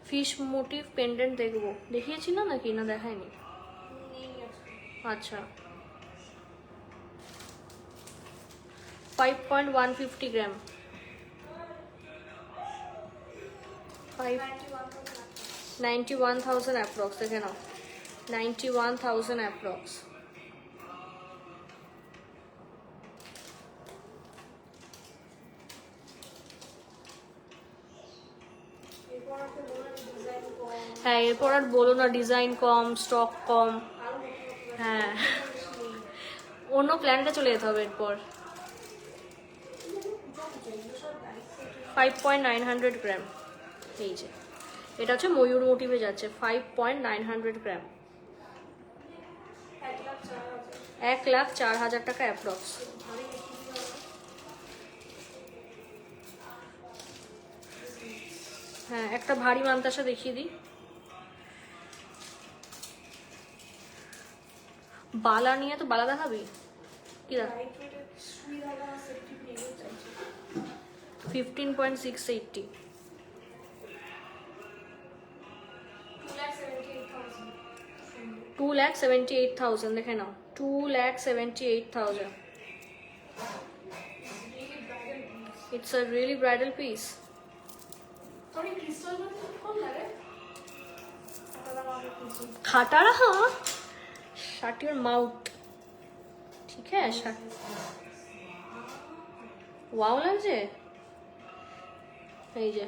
ফিশ মোটিভ পেন্ডেন্ট দেখবো, দেখিয়েছি না নাকি, না দেখায়নি? আচ্ছা, 5.150 গ্রাম, 91,000 অ্যাপ্রক্স দেখে নাও, 91,000 অ্যাপ্রক্স। হ্যাঁ, এরপর আর বলো না ডিজাইন কম, স্টক কম। হ্যাঁ, অন্য প্ল্যানটা চলে যেতে হবে এরপর। 5.900 গ্রাম, এই যে এটা হচ্ছে ময়ূর মোটিভে যাচ্ছে। 5.900 গ্রাম, 1,04,000 টাকা অ্যাপ্রক্স। হ্যাঁ, একটা ভারী মান্তাসা দেখিয়ে দিই। বালা নিয়ে তো, বালা দেখাবি কি? 15.680, 2,78,000 দেখে নাও, 2,78,000। It's a really bridal piece. खाटारा हाँ, shut your mouth, ठीक है? shut। वाव লাগছে এই যে।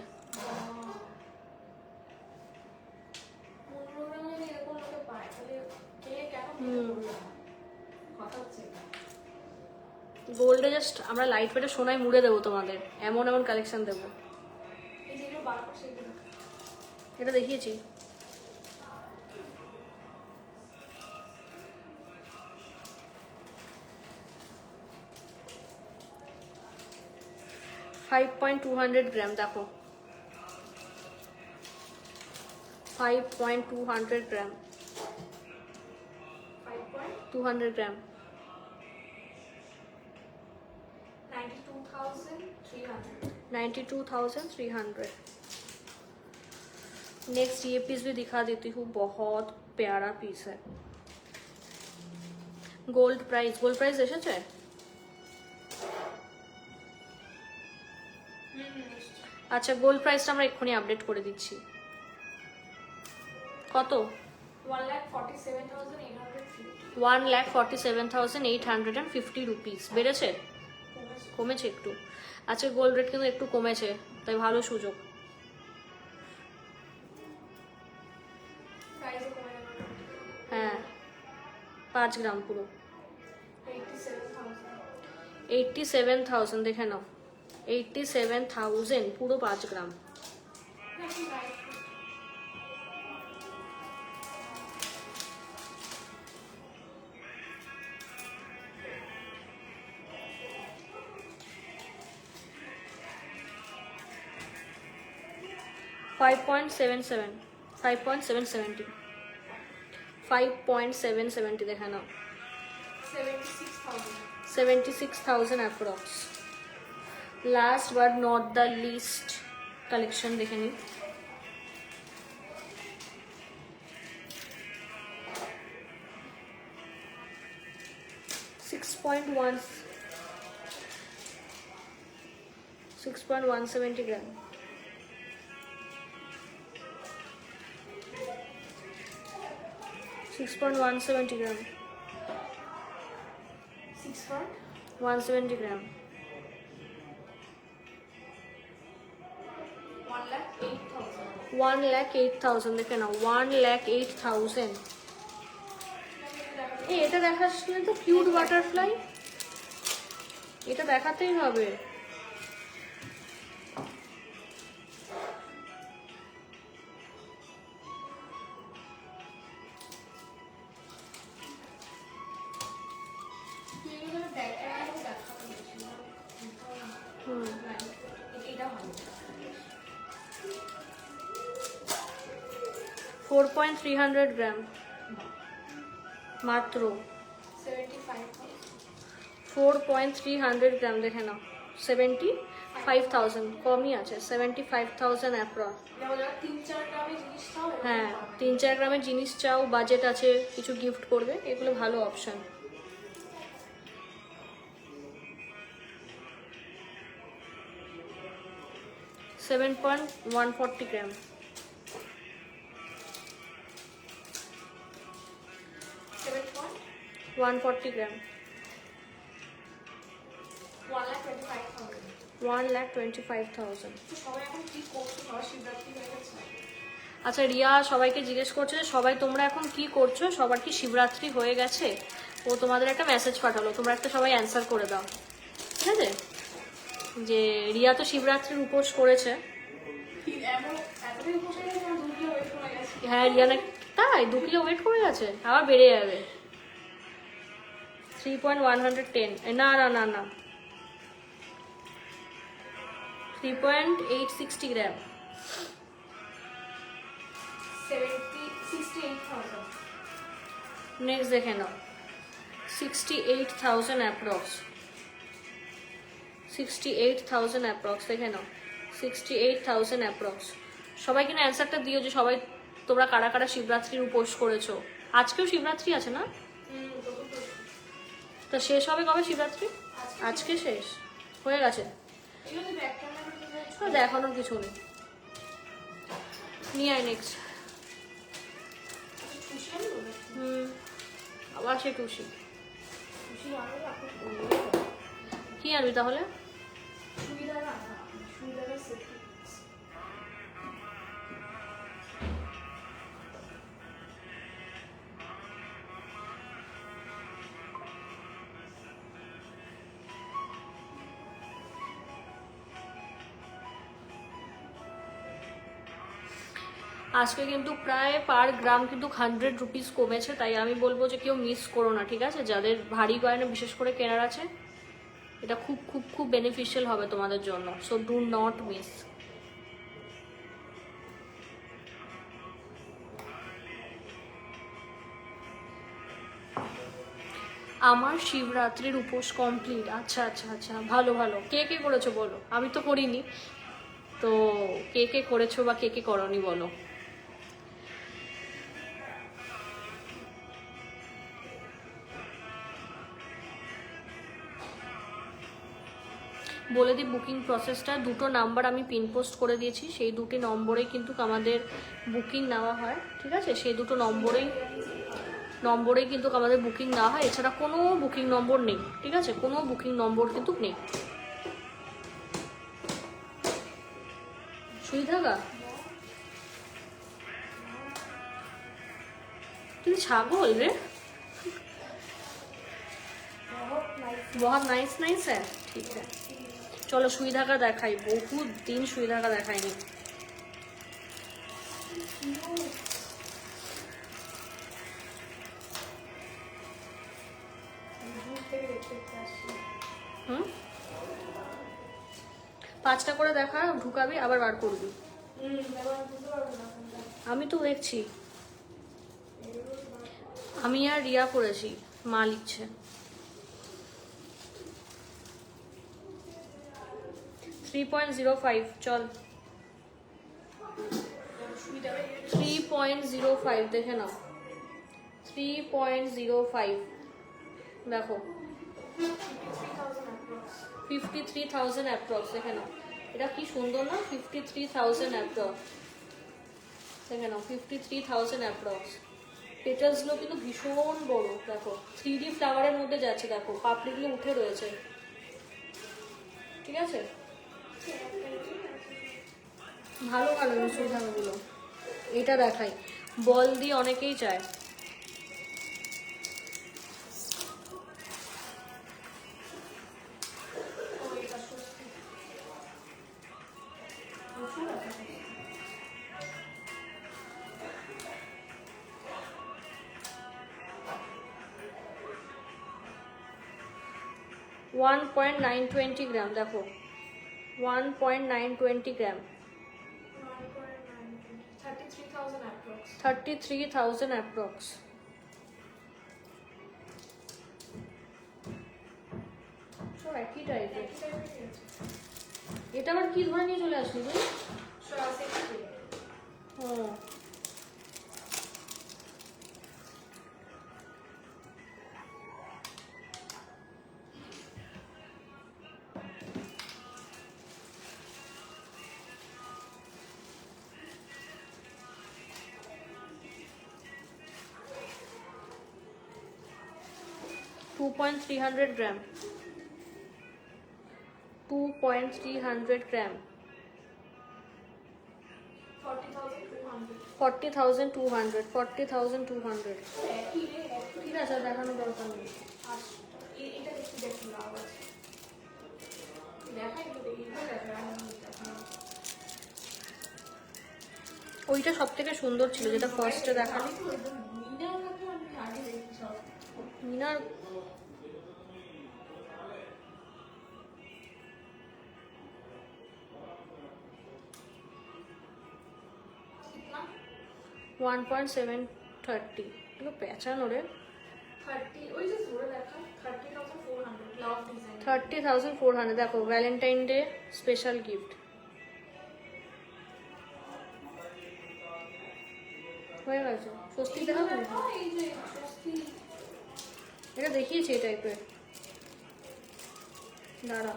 গোল্ডে জাস্ট আমরা লাইট পেটে সোনায় মুড়ে দেবো তোমাদের, এমন এমন কালেকশন দেবো। এটা দেখিয়েছি। $5.200 গ্রাম দেখো, 5.200 গ্রাম, 200 গ্রাম 92,300 92,300। नेक्स्ट ये पीस भी दिखा देती हूँ, बहुत प्यारा पीस है। গোল্ড প্রাইস এসেছে? আচ্ছা, গোল্ড প্রাইসটা আমরা এক্ষুনি আপডেট করে দিচ্ছি। কত? 1,47,850 1,47,850 রুপিস। বেড়েছে? কমেছে একটু? আচ্ছা, গোল্ড রেট কিন্তু একটু কমেছে, তাই ভালো সুযোগ। প্রাইসও কমে যাবে। হ্যাঁ, 5 গ্রাম পুরো 87,000। দেখে নাও, 87,000 পুরো 5 গ্রাম। নাকি রাইট 5.77 5.770 5.770 देखा ना 76,000 76,000 approx. Last but not the least collection देखे नहीं। सिक्स पॉइंट 170 ग्राम 6.170 ग्राम 170 ग्राम 1,08,000 1,08,000 देखे ना 1,08,000। এটা দেখাস না তো, কিউট বাটারফ্লাই, এটা দেখাতেই হবে। হুম, 4.300 গ্রাম মাত্র 4.300 গ্রাম দেখে নাও। 75,000 কমই আছে, 75,000 অ্যাপ্রক্স। হ্যাঁ, 3-4 গ্রামের জিনিস চাও, বাজেট আছে, কিছু গিফট করবে, এগুলো ভালো অপশন। সেভেন পয়েন্ট 140 গ্রাম 140 গ্রাম 1,25,000। আচ্ছা রিয়া সবাইকে জিজ্ঞেস করছে যে সবাই তোমরা এখন কি করছো, সবার কি শিবরাত্রি হয়ে গেছে? ও তোমাদের একটা মেসেজ পাঠালো, তোমরা একটা সবাই অ্যান্সার করে দাও, ঠিক আছে? যে রিয়া তো শিবরাত্রির উপোস করেছে। হ্যাঁ রিয়া না, তাই 2 কিলো ওয়েট করে গেছে, আবার বেড়ে যাবে। 3.110 না না না না 3.860 গ্রাম 68,000 নেক্সট দেখে নাও 68,000 অ্যাপ্রক্স 68,000 অ্যাপ্রক্স দেখে নাও 68,000 অ্যাপ্রক্স। সবাই কিনা অ্যান্সারটা দিও যে সবাই তোমরা কারা কারা শিবরাত্রির উপোস করেছো। আজকেও শিবরাত্রি আছে না? তো শেষ হবে কবে শিবরাত্রি? আজকে শেষ হয়ে গেছে, দেখানোর কিছু নেই। নিয়ে আয় নেক্সট। আবার সে টুসি, কি আনবি তাহলে? আজকে কিন্তু প্রায় পার গ্রাম কিন্তু 100 রুপিস কমেছে, তাই আমি বলবো যে কেউ মিস করো না, ঠিক আছে? যাদের ভারী গয়না বিশেষ করে কেনার আছে, এটা খুব খুব খুব বেনিফিশিয়াল হবে তোমাদের জন্য, সো ডু নট মিস। আমার শিবরাত্রির উপোস কমপ্লিট। আচ্ছা আচ্ছা আচ্ছা, ভালো ভালো। কে কে করেছো বলো, আমি তো করিনি। তো কে কে করেছো বা কে কে করনি বলো। বলে দিই বুকিং প্রসেসটা, দুটো নাম্বার আমি পিন পোস্ট করে দিয়েছি, সেই দুটি নম্বরেই কিন্তু আমাদের বুকিং নেওয়া হয়, ঠিক আছে? সেই দুটো নম্বরেই কিন্তু আমাদের বুকিং নেওয়া হয়, এছাড়া কোনো বুকিং নম্বর নেই, ঠিক আছে? কোনো বুকিং নম্বর কিন্তু নেই। সুই থাকা তুই ছাগল রে। बहुत नाइस नाइस है, ठीक है। চলো সুই ধাগা দেখাই, বহুত দিন সুই ধাগা দেখাইনি। হুম, 5টা করে দেখা, ঢুকাবি আবার বার করবি। আমি তো দেখছি, আমি আর রিয়া করেছি, মা লিখছে। 3.05 চল, 3.05 দেখে নাও, 3.05 দেখো, 53,000 অ্যাপ্রক্স, দেখে নাও। এটা কি সুন্দর না, 53,000 অ্যাপ্রক্স, দেখে নাও, 53,000 অ্যাপ্রক্স। পেটালসগুলো কিন্তু ভীষণ বড়, দেখো 3D ফ্লাওয়ারের মধ্যে যাচ্ছে, দেখো পাপড়িগুলো উঠে রয়েছে, ঠিক আছে? ভালো ভালো সুবিধাগুলো। এটা দেখাই, বল দিয়ে অনেকেই চায়। ওয়ান 1.920 গ্রাম, দেখো 1.920 গ্রাম, 33,000 অ্যাপ্রক্স। সব একই টাইপের। এটা আবার কি ধরে নিয়ে চলে আসলি তুই? ও 2.300 গ্রাম, 2.300 গ্রাম, 40,200, 40,200। ঠিক আছে, দেখানোর দরকার নেই। ওইটা সব থেকে সুন্দর ছিল, যেটা ফার্স্টে দেখালি। মিনার 1.730, এগুলো পেঁচানো রে। 30,400, দেখো ভ্যালেন্টাইন ডে স্পেশাল গিফট হয়ে গেছে। স্বস্তি দেখাবো, এটা দেখিয়েছি এই টাইপের, দাঁড়া।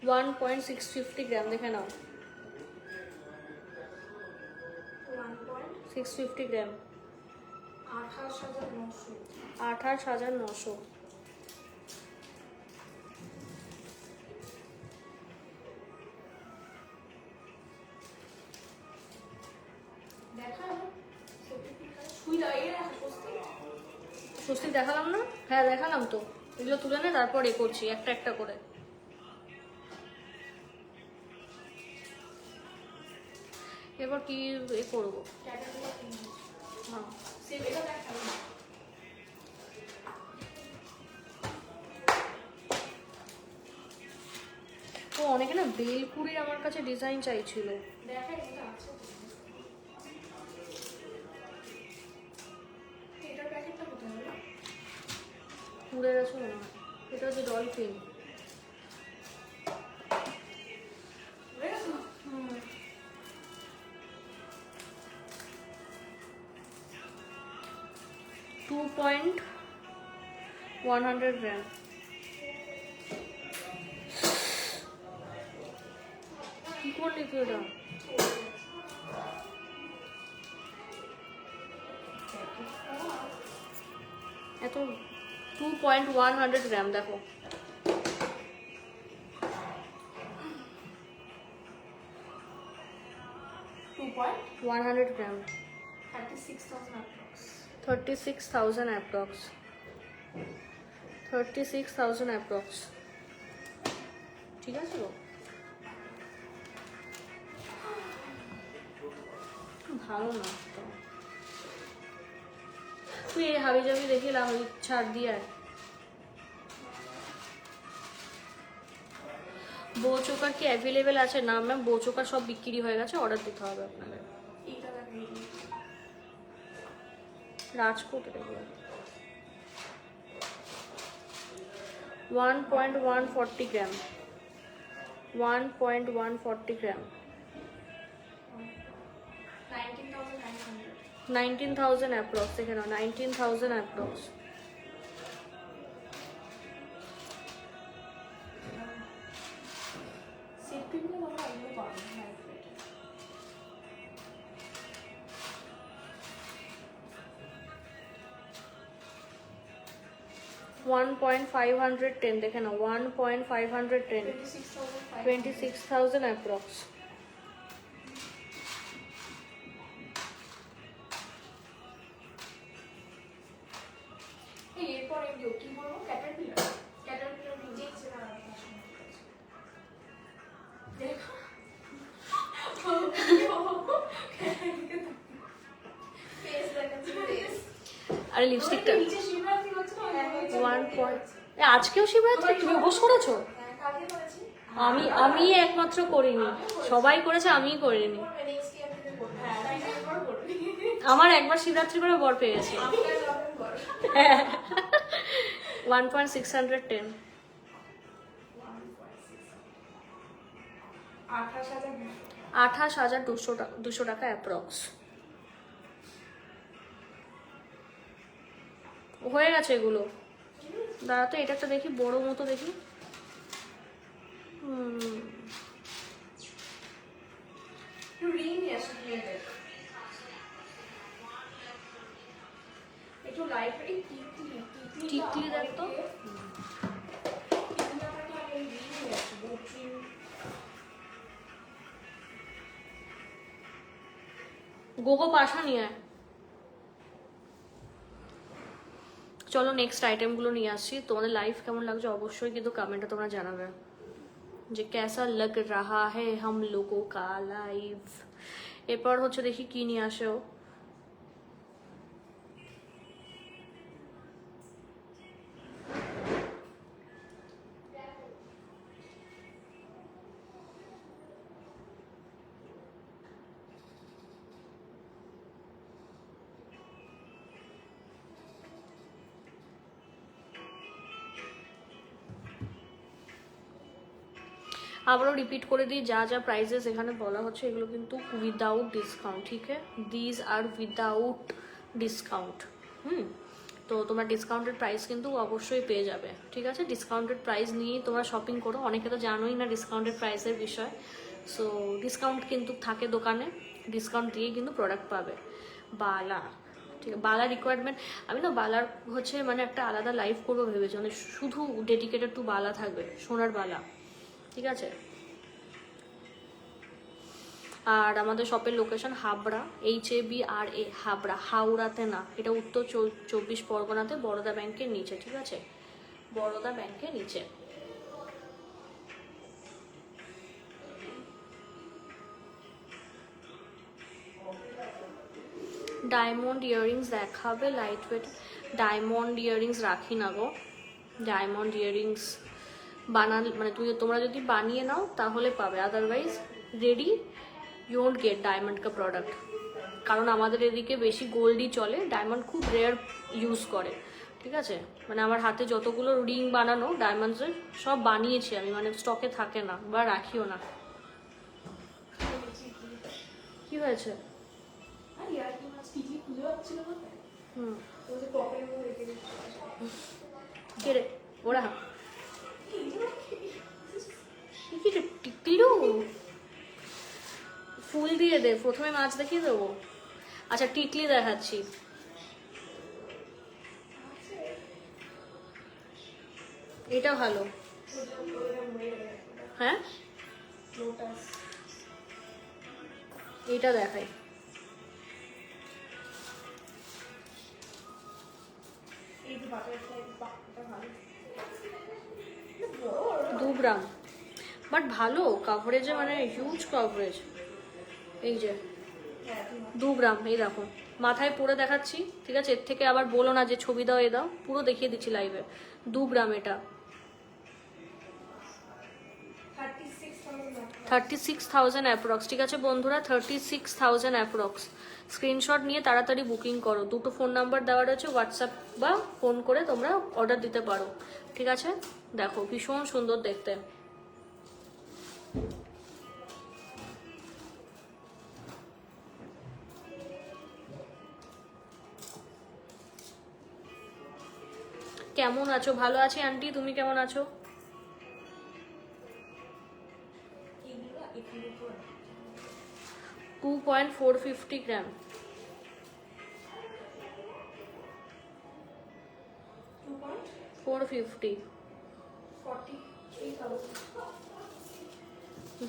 ওয়ান 1.650 গ্রাম, দেখে নাও, 650 গ্রাম, 28,900। স্বস্তি দেখালাম না? হ্যাঁ দেখালাম তো, এগুলো তুলে নে, তারপর এ করছি একটা একটা করে। এবার কি এ করবো? ক্যাটারপিলার কিনবো। হ্যাঁ সেভ এটা দেখ কেমন। তো অনেকে না বেলপুরির আমার কাছে ডিজাইন চাইছিল। দেখা এটা আছে তো। এটার প্যাকেটটা কোথায় হলো? পুড়ে গেছে মনে হয়। এটা হচ্ছে ডলফিন। হয়ে গেছে না? 2.100 গ্রাম। কি করলি তুই ওটা? এত 2.100 গ্রাম দেখো। 100 গ্রাম 36,000 approx. 36,000 approx 36,000 approx। ঠিক আছে গো, ভালো না তো। তুই এই হাবি জাবি দেখিলাম ওই ছাড় দিয়ে আয়। বৌচোকা কি অ্যাভেলেবেল আছে? না ম্যাম, বৌচোকা সব বিক্রি হয়ে গেছে, অর্ডার দিতে হবে আপনাদের। এইটা দেখ এই। রাজকোট এগুলো 1.140 গ্রাম 1.140 গ্রাম 19,900. 19,000 অ্যাপ্রক্স। দেখে নাও 19,000 অ্যাপ্রক্স। সেফটিগুলো বাবা এগুলো পাবে লাইট ওয়েট। 1.510 দেখে নাও 1.510 26,500. 26,000 অ্যাপ্রক্স। এই এরপর এগুলো কি বলবো? ক্যাটারপিলার। ক্যাটারপিলার নিজেই চেনা দেখো। ফেস দেখাচ্ছে ফেস। আরে লিপস্টিকটা নিচে শিবরাত্রি হচ্ছে না? 1. আজকেও শিবরাত্রি? তুমি উপোস করেছো? হ্যাঁ, কালকে করেছি। আমি একমাত্র করিনি, সবাই করেছে, আমিই করিনি। নেক্সট ইয়ার থেকে করবো। হ্যাঁ, তাই একবার করবি। আমার একবার শিবরাত্রি করে বর পেয়ে গেছি। After November. 1.610 28,200 টাকা অ্যাপ্রক্স। হয়ে গেছে এগুলো। দাঁড়া তো, এটা একটা দেখি, বড় মতো দেখি। রিং নিয়ে আসি মেয়েদের। একটু লাইট এই টিকলি দেখ তো। গোগো পাশা নিয়ে আয়। চলো নেক্সট আইটেমগুলো নিয়ে আসছি। তোমাদের লাইফ কেমন লাগছে অবশ্যই কিন্তু কমেন্টে তোমরা জানাবে যে কেসা লাগ রাহা হ্যায় হাম লোগো কা লাইভ। এরপর হচ্ছে দেখি কি নিয়ে আসেও। আবারও রিপিট করে দিই, যা যা প্রাইসেস এখানে বলা হচ্ছে এগুলো কিন্তু উইদাউট ডিসকাউন্ট। ঠিক আছে, দিজ আর উইদাউট ডিসকাউন্ট। তো তোমরা ডিসকাউন্টেড প্রাইস কিন্তু অবশ্যই পেয়ে যাবে। ঠিক আছে, ডিসকাউন্টেড প্রাইস নিয়েই তোমরা শপিং করো। অনেকে তো জানোই না ডিসকাউন্টেড প্রাইসের বিষয়। সো ডিসকাউন্ট কিন্তু থাকে দোকানে, ডিসকাউন্ট দিয়ে কিন্তু প্রোডাক্ট পাবে। বালা, ঠিক আছে, বালা রিকোয়ারমেন্ট। আমি না বালার হচ্ছে মানে একটা আলাদা লাইভ করবো ভেবেছি, মানে শুধু ডেডিকেটেড টু বালা থাকবে, সোনার বালা। ঠিক আছে, আর আমাদের শপের লোকেশন হাবড়া, HABRA হাবড়া, হাওড়াতে না, এটা উত্তর 24 পরগনাতে, বরোদা ব্যাংকের নিচে। ঠিক আছে, বরোদা ব্যাংকের নিচে। ডায়মন্ড ইয়াররিংস দেখাবে লাইট ওয়েট। ডায়মন্ড ইয়াররিংস রাখি না গো। ডায়মন্ড ইয়াররিংস মানে তোমরা যদি বানিয়ে নাও তাহলে পাবে, otherwise ready you won't get diamond কা প্রোডাক্ট। কারণ আমাদের এদিকে বেশি গোল্ডই চলে, ডায়মন্ড খুব রেয়ার ইউজ করে, ঠিক আছে। মানে আমার হাতে যতগুলো রিং বানানো ডায়মন্ডসের সব বানিয়েছি আমি, মানে স্টকে থাকে না বা রাখিও না। কি হয়েছে? কে রে ওরা? কি রে টিকলু? ফুল দিয়ে দে, প্রথমে মাছ দেখিয়ে দেবো। আচ্ছা টিকলি দেখাচ্ছি। এটা ভালো। হ্যাঁ এটা দেখাই। দু গ্রাম, বাট ভালো কাভারেজে, মানে হিউজ কাভারেজ। এই যে 2 গ্রাম, এই দেখো মাথায় পরে দেখাচ্ছি, ঠিক আছে। এর থেকে আবার বলো না যে ছবি দাও এ দাও, পুরো দেখিয়ে দিচ্ছি লাইভে। 2 গ্রাম এটা 36,000 অ্যাপ্রক্স, ঠিক আছে বন্ধুরা, 36,000 অ্যাপ্রক্স। স্ক্রিনশট নিয়ে তাড়াতাড়ি বুকিং করো। দুটো ফোন নাম্বার দেওয়া রয়েছে, হোয়াটসঅ্যাপ বা ফোন করে তোমরা অর্ডার দিতে পারো, ঠিক আছে। দেখো ভীষণ সুন্দর দেখতে। কেমন আছো? ভালো আছি আন্টি, তুমি কেমন আছো? টু 2.450 গ্রাম।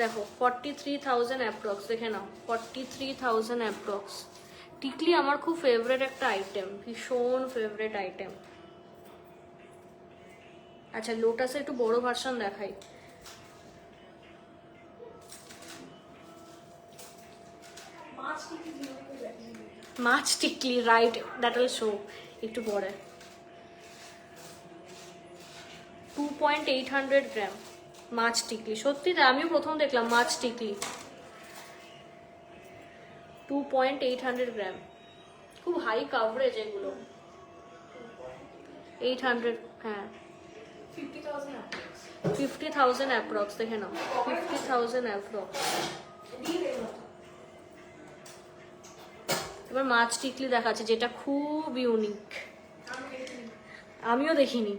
দেখো 43,000 অ্যাপ্রক্স, দেখে নাও 43,000 অ্যাপ্রক্স। টিকলি আমার খুব ফেভারিট একটা আইটেম, ভীষণ ফেভারিট আইটেম। আচ্ছা লোটাসের একটু বড় ভার্সন দেখাই। মাছ টিকলি, রাইট, দ্যাট উইল শো একটু পরে। 2.800 গ্রাম মাছ টিকলি। সত্যি তো আমিও প্রথম দেখলাম মাছ টিকলি। 2.800 গ্রাম, খুব হাই কাভারেজ এগুলো। 800, হ্যাঁ 50,000 অ্যাপ্রক্স, দেখে নাও 50,000 অ্যাপ্রক্স। এবার মাছ টিকলি দেখাচ্ছে, যেটা খুব ইউনিক, আমিও দেখিনি।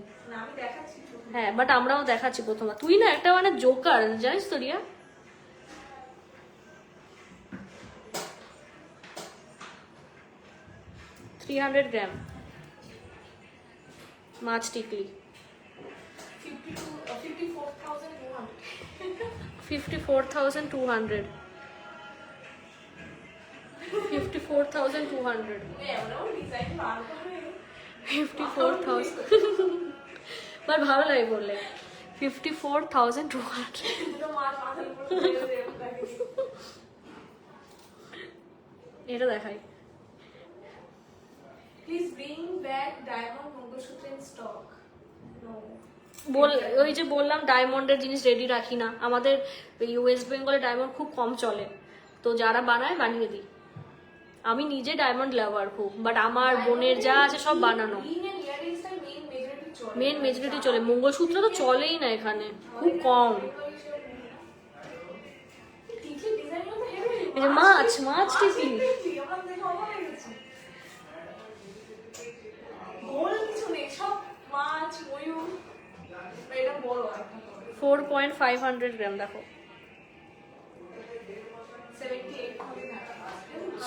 হ্যাঁ বাট আমরাও দেখাচ্ছি প্রথমবার। তুই না একটা মানে জোকার, জানিস তো রিয়া। $300 গ্রাম মাছ টিকলি। 54,200। 54,200। 54,000 বাট ভালো লাগে বললে। 54,200। এটা দেখাই। Please bring back diamond mangalsutra in stock. No. ওই যে বললাম ডায়মন্ডের জিনিস রেডি রাখি না, আমাদের ওয়েস্ট বেঙ্গলে ডায়মন্ড খুব কম চলে, তো যারা বানায় বানিয়ে দিই। আমি নিজে ডায়মন্ড লাভার খুব, বাট আমার বোনের যা আছে সব বানানো। মেন মেজরিটি চলে, মঙ্গলসূত্র তো চলেই না এখানে, খুব কম। এই যে মাছ টিকলি, 4.500 গ্রাম। দেখো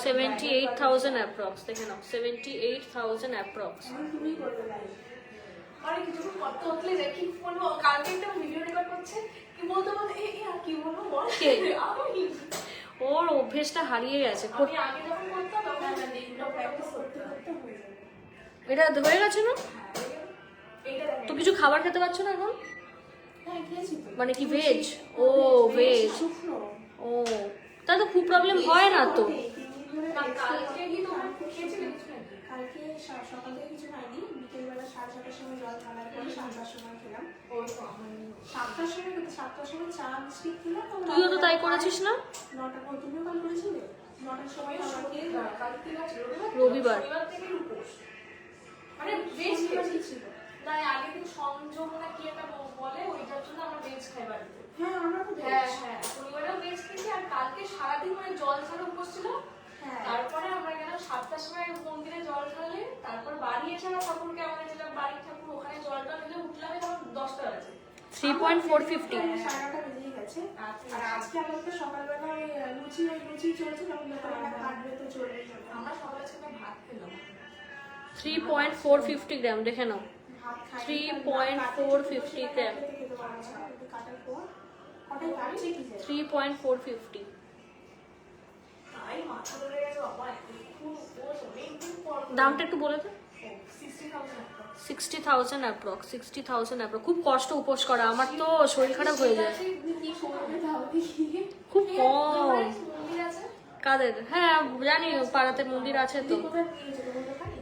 78,000 অ্যাপ্রক্স, দেখে নাও 78,000 অ্যাপ্রক্স। আরে কিছু কত হতলে দেখি বলবো, কালকে একটা ভিডিও রেকর্ড করছে, কি বলতো বল, আর কি বলবো বল। ওর অভ্যেসটা হারিয়ে গেছে। আমি আগে যখন করতাম তখন এগুলো প্র্যাকটিস করতে করতে হয়ে যাবে। এটা হয়ে গেছে না তো? কিছু খাবার খেতে পারছো না এখন? হ্যাঁ খেয়েছি তো। মানে কি ভেজ? ও ভেজ, ও তাহলে তো খুব প্রবলেম হয় না তো। ধরে না, rest কালকে কি করতে তোমার খুব খেয়েছিলে সুন্দর। কিছু নাকি? কালকে সকাল থেকে কিছু খাইনি, বিকেলবেলা 7:30টার সময় জল ঢালার পরে 7টার সময় খেলাম। ওই তো আমার 7টার সময় খেতে 7টার সময় চা বিস্কিট খেলাম। তুইও তো তাই করেছিস না? 9টা তুমিও কাল করেছিলে? 9টার সময় খাবার খেয়ে কালকে কি আছে? রবিবার। শনিবার থেকে উপোস। মানে ভেজ খেয়েছি। না, আগের দিন সংযম না কি একটা বলে, ওইটার জন্য আমরা ভেজ খাই বাড়িতে। হ্যাঁ আমরা তো হ্যাঁ হ্যাঁ, শনিবারেও ভেজ খেয়েছি, আর কালকে সারাদিন মানে জল ছাড়া উপোস ছিল। হ্যাঁ তারপরে আমরা গেলাম 7টার সময় মন্দিরে জল ঢালে, তারপর বাড়ি এসে আমরা ঠাকুরকে আমাদের যেটা বাড়ির ঠাকুর, ওখানে জলটা নিলে উঠলাম তখন 10টা বাজে। 3.450। 9:30 বেজেই গেছে। আর আজকে আমাদের সকালবেলা ওই লুচি চলছে, তখন দোকানে কাটবে তো চলবে। আমরা সকালে আজকে ভাত খেলাম। 3.450 গ্রাম, দেখে নাও। ভাত খাই 3.450 গ্রাম। কাটার পর কটাই কাটছে কি যায়? 3.450। তাই মাথা ধরে গেছে বাবা, একটু উপোস অনেকদিন পর। দামটা একটু বলে দে। 60,000 টাকা। 60,000 অ্যাপ্রক্স। 60,000 অ্যাপ্রক্স। খুব কষ্ট উপোস করা, আমার তো শরীর খারাপ হয়ে যায়। কি করবে তাহলে কি? খুব কম। মন্দির আছে? কাদের? হ্যাঁ জানি, পাড়াতে মন্দির আছে তো। কোথায় নিয়েছে তোমার দোকানে?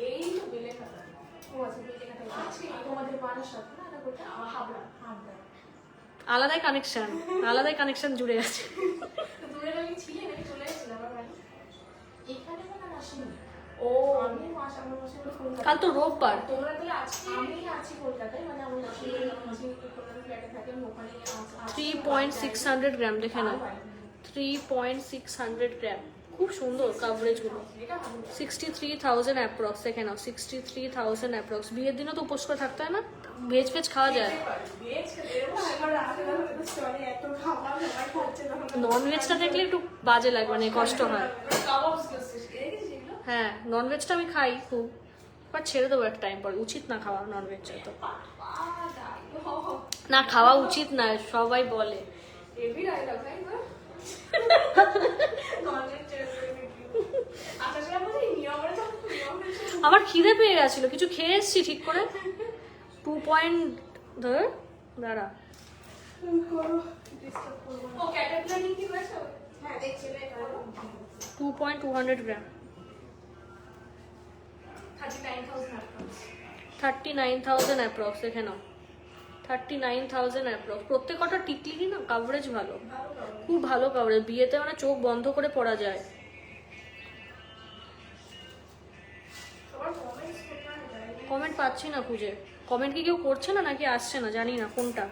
এই তো বেলেঘাটা। ও আচ্ছা, বেলেঘাটায় আছে। তোমাদের বাড়ির সাথে না, এটা কোথায়? আমার হাবড়া। হাবড়া। আলাদাই কানেকশন জুড়ে আছে। তো দূরে বাড়ি ছিলে নাকি চলে এসেছিলে আমার বাড়ি? এখানে মানে আসেনি। ও, আমি আমার মাসে হলো কলকাতা। কাল তো রোববার। তোমরা তাহলে আজকে আমি আছি কলকাতায়, মানে আমার মাসে কলকাতা ফ্ল্যাটে থাকি, আমি ওখানে আছি। 3.600 গ্রাম, দেখে নাও। 3.600 গ্রাম। খুব সুন্দর কাভারেজ গুলো। এটা ভালো। 63,000 অ্যাপ্রক্স, দেখে নাও। 63,000 অ্যাপ্রক্স। বিয়ের দিনও তো উপোস করে থাকতে হয় না, ভেজ খাওয়া যায়। ভেজ খেতে এবার রাতেবেলা হয়তো চলে, এত খাবার সবাই খাচ্ছে তখন। নন ভেজটা দেখলে একটু বাজে লাগে, মানে কষ্ট হয়। কাবাব খেয়েছিস, দেখেছিস এগুলো? হ্যাঁ, নন ভেজটা আমি খাই খুব, বাট ছেড়ে দেবো একটা টাইম পর। উচিত না খাওয়া নন ভেজটা তো। না, খাওয়া উচিত না, সবাই বলে। হেভি ডায়লগ, তাই না? নলেজ ছেড়ে দিবি। আচ্ছা, সেটা বলি নিয়মে তো নিয়মে আমার খিদে পেয়ে গেছিল, কিছু খেয়ে এসছি ঠিক করে। 2 পয়েন্ট ধর, দাঁড়া। ডিস্টার্ব করবো না। ও ক্যাটারপ্লারিং কি হয়েছে? হ্যাঁ দেখছি না, এটা হলো। 2.200 গ্রাম। 39,000 অ্যাপ্রক্স, দেখে নাও। 39,000 অ্যাপ্রক্স। প্রত্যেকটা টিকলিরই না কাভারেজ ভালো, খুব ভালো কাভারেজ। বিয়েতে মানে চোখ বন্ধ করে পড়া যায়। সবার কমেন্টস কোথায় যায়? কমেন্ট পাচ্ছি না খুঁজে। কমেন্ট কি কেউ করছে না নাকি আসছে না, জানি না কোনটা।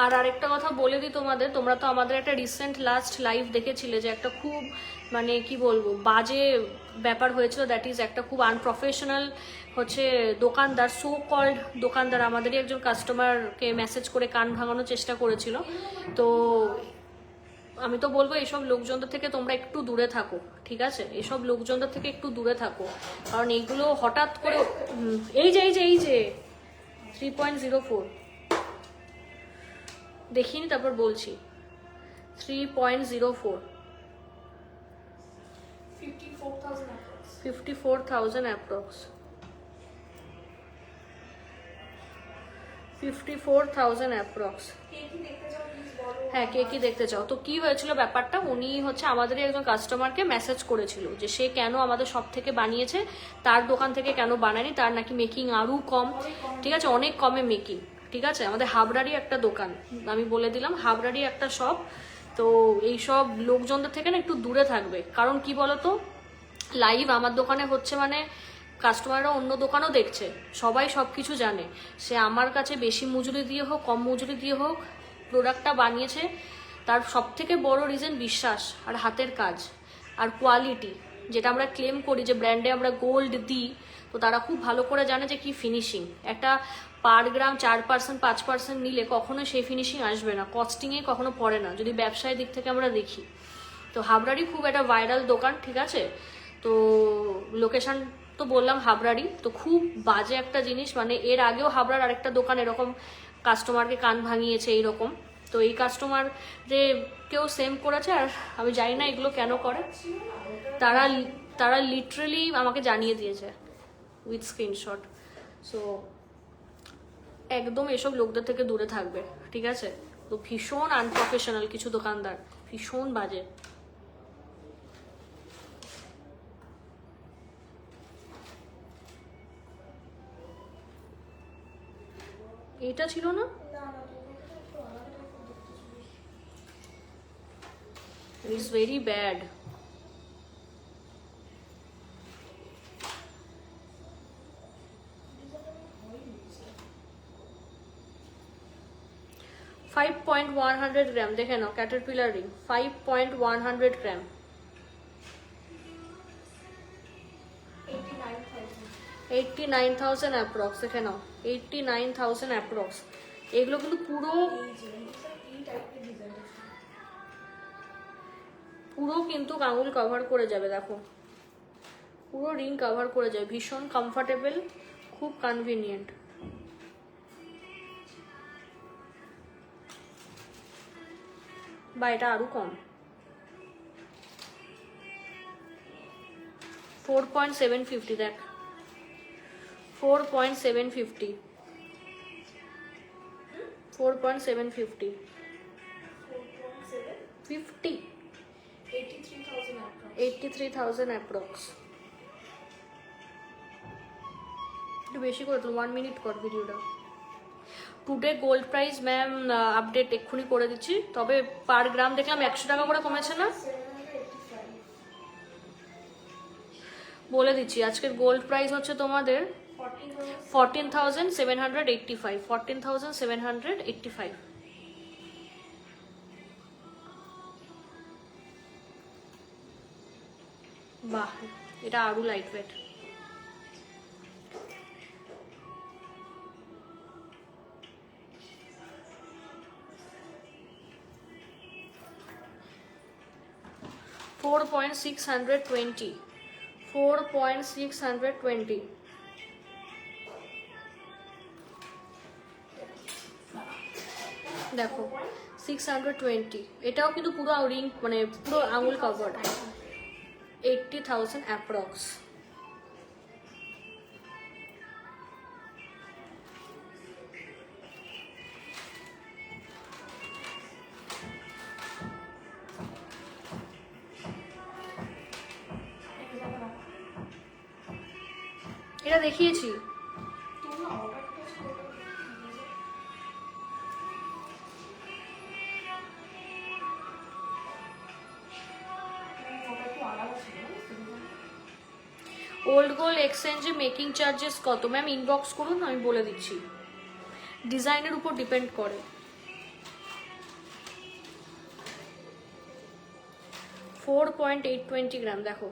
আর আরেকটা কথা বলে দিই তোমাদের, তোমরা তো আমাদের একটা রিসেন্ট লাস্ট লাইভ দেখেছিলে যে একটা খুব মানে কি বলবো বাজে ব্যাপার হয়েছিল। দ্যাট ইজ একটা খুব আনপ্রফেশনাল হচ্ছে দোকানদার, সো কল্ড দোকানদার আমাদেরই একজন কাস্টমারকে মেসেজ করে কান ভাঙানোর চেষ্টা করেছিল। তো আমি তো বলবো এইসব লোকজনদের থেকে তোমরা একটু দূরে থাকো, ঠিক আছে? এইসব লোকজনদের থেকে একটু দূরে থাকো, কারণ এইগুলো হঠাৎ করে এই যে 3.04 দেখিনি, তারপর বলছি। 3.04 54,000 অ্যাপ্রক্স। 54,000 অ্যাপ্রক্স। কে কি দেখতে চাও প্লিজ বলো। হ্যাঁ, কে কি দেখতে চাও? তো কি হয়েছিল ব্যাপারটা, উনি হচ্ছে আমাদের একজন কাস্টমারকে মেসেজ করেছিল যে সে কেন আমাদের সব থেকে বানিয়েছে, তার দোকান থেকে কেন বানায়নি, তার নাকি মেকিং আরও কম, ঠিক আছে, অনেক কমে মেকিং, ঠিক আছে। আমাদের হাবড়ারই একটা দোকান, আমি বলে দিলাম, হাবড়ারই একটা শপ। তো এইসব লোকজনদের থেকে না একটু দূরে থাকবে, কারণ কি বলতো, লাইভ আমার দোকানে হচ্ছে মানে কাস্টমাররা অন্য দোকানও দেখছে, সবাই সব কিছু জানে। সে আমার কাছে বেশি মজুরি দিয়ে হোক কম মজুরি দিয়ে হোক প্রোডাক্টটা বানিয়েছে, তার সব থেকে বড় রিজন বিশ্বাস আর হাতের কাজ আর কোয়ালিটি, যেটা আমরা ক্লেম করি যে ব্র্যান্ডে আমরা গোল্ড দিই। তো তারা খুব ভালো করে জানে যে কি ফিনিশিং। একটা পার গ্রাম 4% 5% নিলে কখনো সেই ফিনিশিং আসবে না, কস্টিংয়ে কখনো পড়ে না, যদি ব্যবসায়ী দিক থেকে আমরা দেখি। তো হাবড়ারই খুব একটা ভাইরাল দোকান, ঠিক আছে। তো লোকেশন তো বললাম হাবড়ারই। তো খুব বাজে একটা জিনিস, মানে এর আগেও হাবড়ার আরেকটা দোকান এরকম কাস্টমারকে কান ভাঙিয়েছে এইরকম। তো এই কাস্টমার যে কেউ সেম করেছে, আর আমি জানি না এগুলো কেন করে। তারা লিটারালি আমাকে জানিয়ে দিয়েছে উইথ স্ক্রিনশট। সো একদম এসব লোকদের থেকে দূরে থাকবে, ঠিক আছে? তো ভীষণ আনপ্রফেশনাল কিছু দোকানদার, ভীষণ বাজে। এটা ছিল না, ইটস ভেরি ব্যাড। ফাইভ 5.100 গ্রাম, দেখে নাও, ক্যাটারপিলার রিং, 5.100 গ্রাম, 89,000 অ্যাপ্রক্স, দেখে নাও, 89,000 অ্যাপ্রক্স। এগুলো কিন্তু পুরো পুরো কিন্তু আঙুল কভার করে যাবে, দেখো পুরো রিং কভার করে যাবে, ভীষণ কমফোর্টেবল, খুব কনভিনিয়েন্ট। বা এটা আরো কম, 4.750, দেখ 4.750, 4.750, 50, 83,000 অ্যাপ্রক্স। একটু বেশি করে দিল, 1 মিনিট কর ভিডিওটা। Today gold price ma'am update এক্ষুনি করে দিচ্ছি, তবে পার গ্রাম দেখলাম 100 টাকা করে কমেছে না, বলে দিচ্ছি। আজকের গোল্ড প্রাইস হচ্ছে তোমাদের 14,785, 14,785। বাহ, এটা আরো লাইট ওয়েট। $4.620, 4.620। দেখো 620, এটাও কিন্তু পুরো রিং, মানে পুরো আঙুল কভার, 80,000 অ্যাপ্রক্স। এটা দেখিয়েছি, ওল্ড গোল্ড এক্সচেঞ্জে মেকিং চার্জেস কত ম্যাম? ইনবক্স করুন, আমি বলে দিচ্ছি। ডিজাইনের উপর ডিপেন্ড করে। 4.820 গ্রাম, দেখো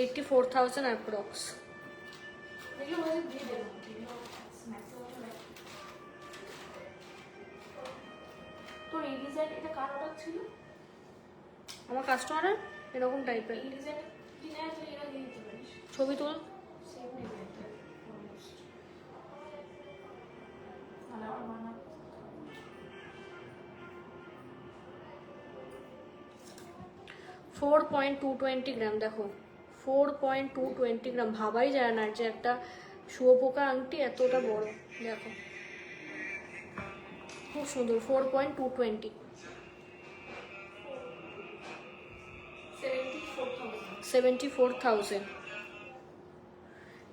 $84,000 অ্যাপ্রক্স। তোর এই ডিজাইন, এটা কার অর্ডার ছিল? আমার কাস্টমারের এরকম টাইপের এই ডিজাইন কিনে আসলে এরা দিয়ে দিতে পারিস, ছবি তুল। সেম ডিজাইনটা অলমোস্ট। তাহলে আমার বানা 4.220 গ্রাম, দেখো 4.220 গ্রাম, ভাবাই যায় না যে একটা শুয়োপোকা আংটি এতটা বড়। দেখো খুব সুন্দর, 4.220, 74,000।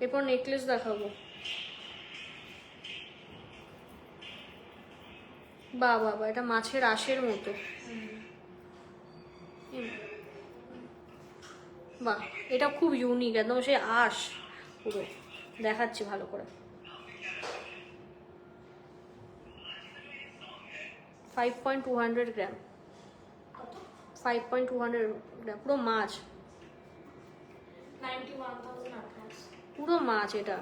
এরপর নেকলেস দেখাবো। বাহ বাবা, এটা মাছের আঁশের মতো। বাহ, এটা খুব ইউনিক, একদম সেই আঁশ পুরো। দেখাচ্ছি ভালো করে। 5.200 গ্রাম, 5.200 গ্রাম, পুরো মাছ, 91,000 অ্যাপ্রক্স। পুরো মাছ এটা।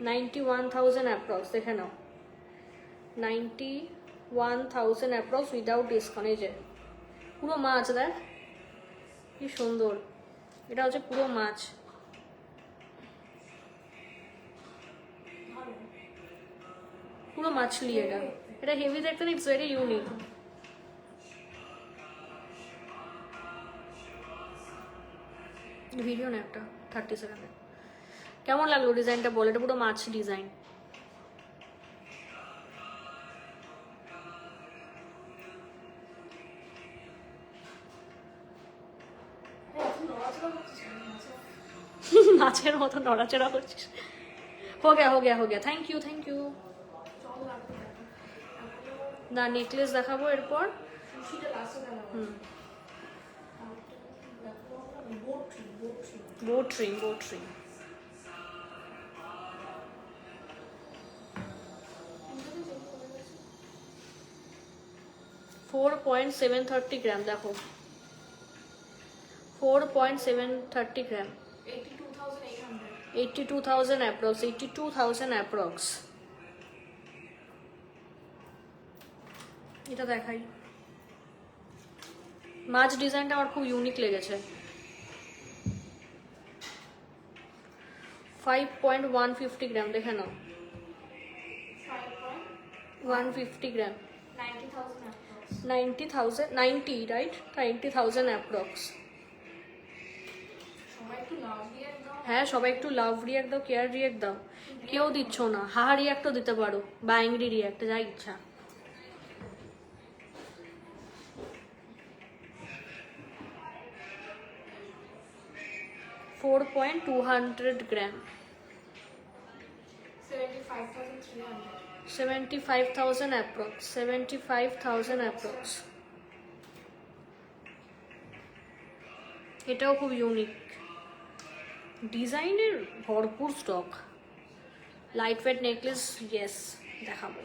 91,000 অ্যাপ্রক্স, দেখে নাও, 91,000 অ্যাপ্রক্স উইদাউট ডিসকাউন্ট। এই যে পুরো মাছ, দেখ কি সুন্দর, এটা হচ্ছে পুরো মাছ। পুরো মাছলি এটা, এটা হেভি দেখতে, ইটস ভেরি ইউনিক। ভিডিও না একটা 30 সেকেন্ডে। কেমন লাগলো ডিজাইনটা বল, এটা পুরো মাছ ডিজাইন। মাছের মতো নড়াচড়া করছিস। हो गया থ্যাংক ইউ না নেকলেস দেখাবো এরপর। বোট ট্রি 4.730 গ্রাম, দেখো 4.730 গ্রাম, 82,000 অ্যাপ্রক্স, 82,000 অ্যাপ্রক্স। এটা দেখাই, মাছ ডিজাইনটা আমার খুব ইউনিক লেগেছে। 5.150 গ্রাম, দেখে নাও 150 গ্রাম, 90,000 90 রাইট, 90,000 অ্যাপ্রক্স। হ্যাঁ সবাই একটু লাভ রিয়াক্ট দাও, কেয়ার রিয়াক্ট দাও। কেউ দিচ্ছ না, হাহা রিয়াক্টও দিতে পারো বা অ্যাংরি রিয়াক্ট, যা ইচ্ছা। $4.200 গ্রাম, 75,000 অ্যাপ্রক্স, 75,000 অ্যাপ্রক্স। এটাও খুব ইউনিক ডিজাইনের, ভরপুর stock. Light weight necklace, yes দেখাবো।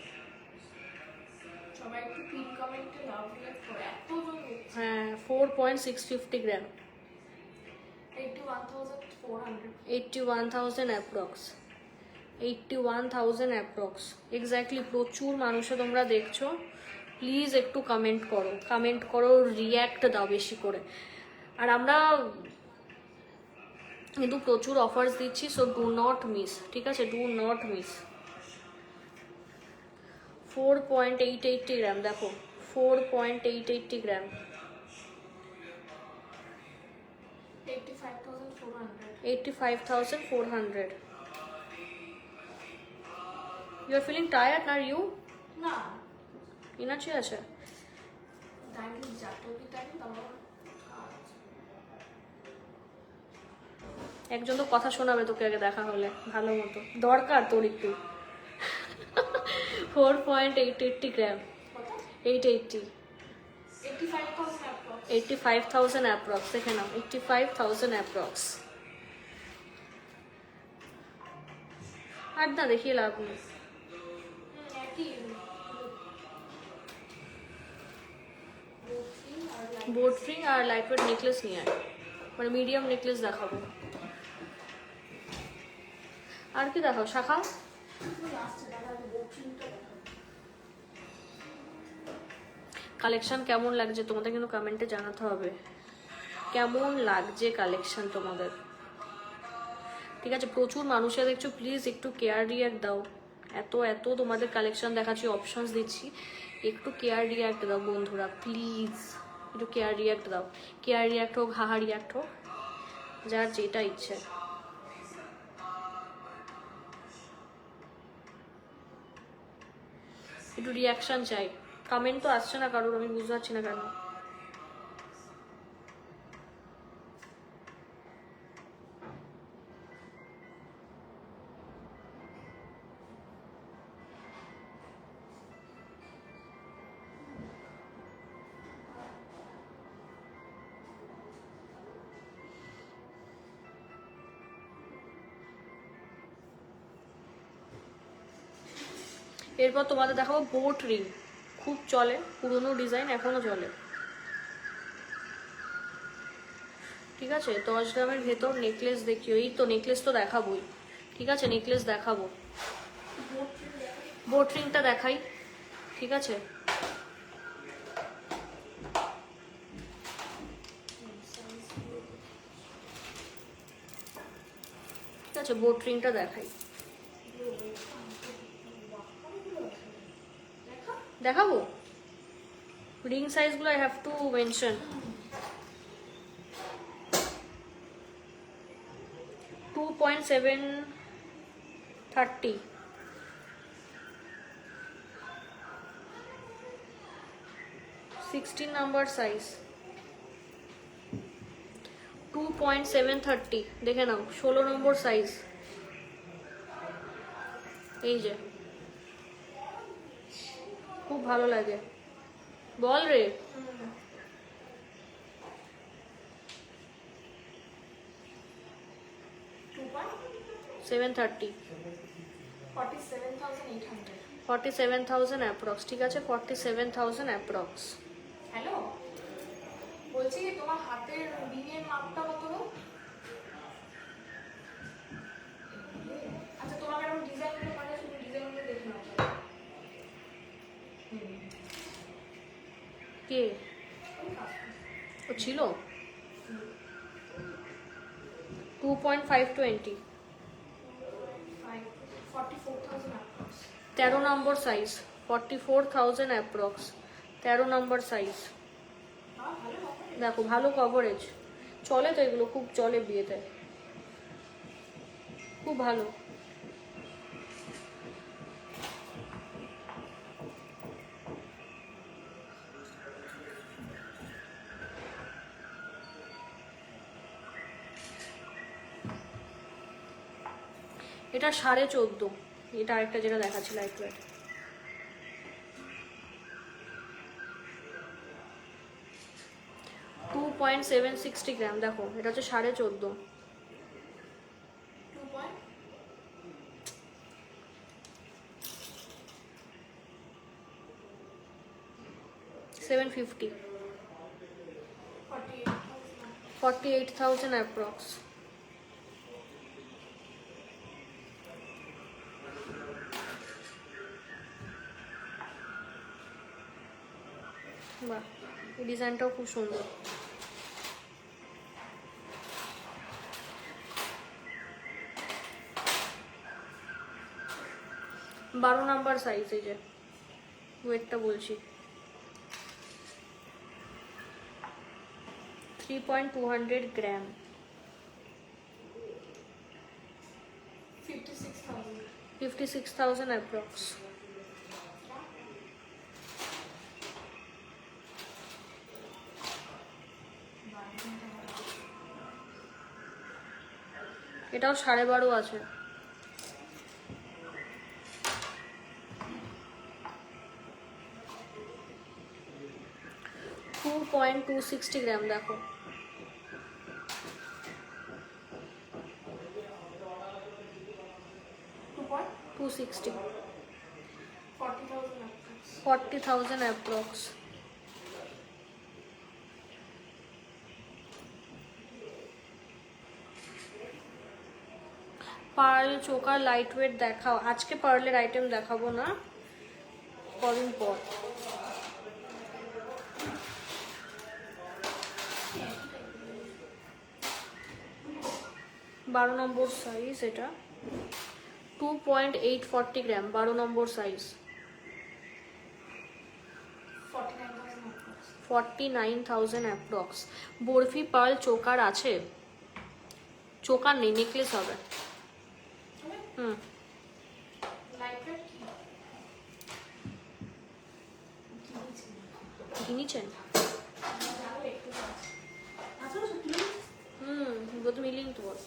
হ্যাঁ 4.650 গ্রাম, 81,000 অ্যাপ্রক্স, 81,000 অ্যাপ্রক্স এক্স্যাক্টলি। প্রচুর মানুষে তোমরা দেখছো, প্লিজ একটু কমেন্ট করো, রিয়্যাক্ট দাও বেশি করে। আর আমরা কিন্তু প্রচুর অফার্স দিচ্ছি, সো ডু নট মিস, ঠিক আছে, ডু নট মিস। 4.880 গ্রাম, দেখো 4.880 গ্রাম, 85,400। You are feeling tired, are you? না এনার্জি আছে? একজন তো কথা শোনাবে তোকে আগে দেখা হলে, ভালো মতো দরকার তোর একটু। 4.880 গ্রাম, 880, 85,000 অ্যাপ্রক্স, দেখে নাও 85,000 অ্যাপ্রক্স। আর না দেখিয়ে লাভ নেই। বোট রিং আর লাইট ওয়েট নেকলেস নিয়ে আয়, মানে মিডিয়াম নেকলেস দেখাবো। আর কি দেখাও শাখা? কালেকশন কেমন লাগছে তোমাদের কিন্তু কমেন্টে জানাতে হবে, কেমন লাগছে কালেকশন তোমাদের, ঠিক আছে? প্রচুর মানুষের দেখছো, প্লিজ একটু কেয়ার রিয়াক্ট দাও। এত তোমাদের কালেকশন দেখাচ্ছি, অপশনস দিচ্ছি, একটু কেয়ার রিয়াক্ট দাও বন্ধুরা, প্লিজ একটু কেয়ার রিয়াক্ট দাও। কেয়ার রিয়াক্ট হোক, হাহা রিয়াক্ট হোক, যার যেটা ইচ্ছে। একটু রিয়াকশন চাই, কমেন্ট তো আসছে না কারোর, আমি বুঝতে পারছি না কেন। এরপর তোমাদের দেখাবো বোট রিং, খুব চলে, পুরনো ডিজাইন এখনো চলে, ঠিক আছে? 10 গ্রামের ভেতর নেকলেস দেখিও, এই তো নেকলেস তো দেখাবোই, ঠিক আছে? নেকলেস দেখাবো, বোট রিংটা দেখাই, ঠিক আছে? ঠিক আছে, বোট রিংটা দেখাই, দেখাবো রিং সাইজগুলো I have to mention. 2.730, 16 number size, 2.730, দেখে নাও 16 নম্বর সাইজ। এই যে খুব ভালো লাগে, বল রে। 730, 47,800। 47,000 অ্যাপ্রক্স, ঠিক আছে 47,000 অ্যাপ্রক্স। হ্যালো, বলছি তোমার হাতের রিংয়ের মাপটা কত গো? আচ্ছা, তোমাকে এরকম ডিজাইনগুলো পাঠিয়েছি, তুমি ডিজাইনগুলো দেখে নাও। কে ও ছিল? 2.520, 44,000 approx। 13 নম্বর সাইজ, 44,000 অ্যাপ্রক্স, 13 নম্বর সাইজ। ভালো হবে। দেখো ভালো কভারেজ, চলে তো এগুলো, খুব চলে বিয়েতে, খুব ভালো। এটা 14.5, এটা আরেকটা যেটা দেখাচ্ছি লাইট ওয়েট। টু 2.760 গ্রাম, দেখো এটা হচ্ছে 14.5, 750, 48,000 অ্যাপ্রক্স। বাহ, এই ডিজাইনটাও খুব সুন্দর। বারো নাম্বার সাইজ, এই যে ওয়েটটা বলছি, 3.200 গ্রাম, 56,000 অ্যাপ্রক্স। এটাও 12.5 আছে। টু 2.260 গ্রাম, দেখো 260, 40,000 approx. Pearl choker light weight দেখাও। আজকে পার্লের আইটেম দেখাবো না, কদিন পর। বারো নম্বর সাইজ, এটা 2.840 gram, 12 number size, 49,000 approx. Barfi pearl choker আছে? চোকার নেই, নেকলেস হবে। হুম, কিনেছেন? হুম, তো মিলিং তো বল।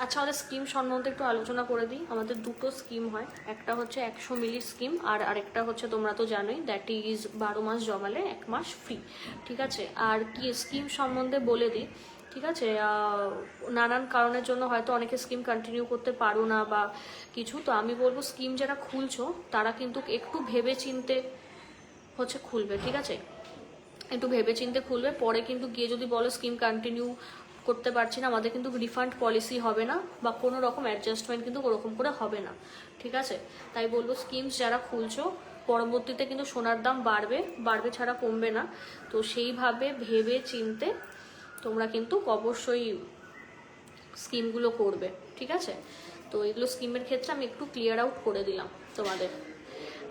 আচ্ছা, আমাদের স্কিম সম্বন্ধে একটু আলোচনা করে দিই। আমাদের দুটো স্কিম হয়, একটা হচ্ছে 100 মিলির স্কিম, আর আরেকটা হচ্ছে তোমরা তো জানোই, দ্যাট ইজ 12 মাস জমালে 1 মাস ফ্রি, ঠিক আছে। আর কি স্কিম সম্বন্ধে বলে দিই, ঠিক আছে। নানান কারণের জন্য হয়তো অনেকে স্কিম কন্টিনিউ করতে পারো না বা কিছু, তো আমি বলবো স্কিম যারা খুলছো তারা কিন্তু একটু ভেবে চিনতে হচ্ছে খুলবে, ঠিক আছে। একটু ভেবে চিনতে খুলবে, পরে কিন্তু গিয়ে যদি বলো স্কিম কন্টিনিউ করতে পারছি না, আমাদের কিন্তু রিফান্ড পলিসি হবে না বা কোনো রকম অ্যাডজাস্টমেন্ট কিন্তু ওরকম করে হবে না, ঠিক আছে। তাই বলবো স্কিমস যারা খুলছো, পরবর্তীতে কিন্তু সোনার দাম বাড়বে, বাড়বে ছাড়া কমবে না, তো সেইভাবে ভেবে চিনতে তোমরা কিন্তু অবশ্যই স্কিমগুলো করবে, ঠিক আছে। তো এগুলো স্কিমের ক্ষেত্রে আমি একটু ক্লিয়ার আউট করে দিলাম তোমাদের।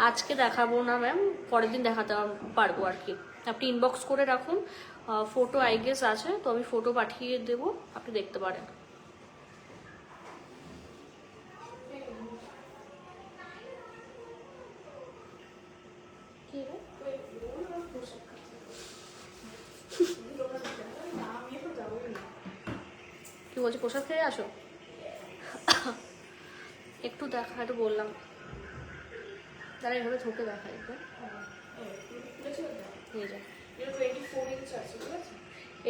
আজকে দেখাবো না ম্যাম, পরের দিন দেখাতে পারবো আর কি। আপনি ইনবক্স করে রাখুন, ফটো আই গেস আছে, তো আমি ফটো পাঠিয়ে দেবো, আপনি দেখতে পারেন। কি রে? কি বলছি, প্রসাদ খেয়ে আসো? একটু দেখা, একটু বললাম তারা এভাবে ঠকে দেখা একটু নিয়ে যায়।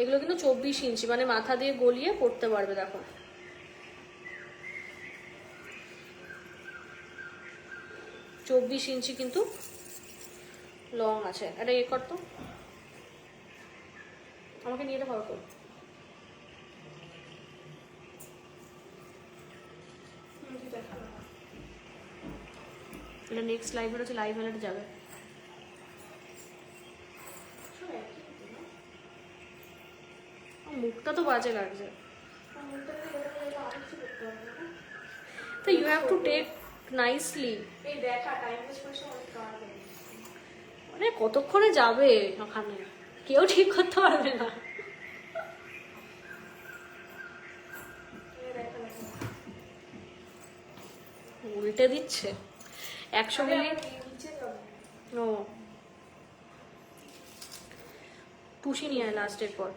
এগুলো কিন্তু 24 ইঞ্চি, মানে মাথা দিয়ে গলিয়ে পড়তে পারবে। দেখো, চব্বিশ ইঞ্চি কিন্তু লং আছে। এটা এ করতো, আমাকে নিয়ে এটা ভালো করো। এটা নেক্সট লাইভ হচ্ছে, লাইভ হলে যাবে। মুখটা তো বাজে লাগছে, তো you have to take nicely. মানে কতক্ষণে যাবে ওখানে, কেউ ঠিক করতে পারবে না। উল্টে দিচ্ছে 100 মিলি। ও টুসি নিয়ে লাস্টের পর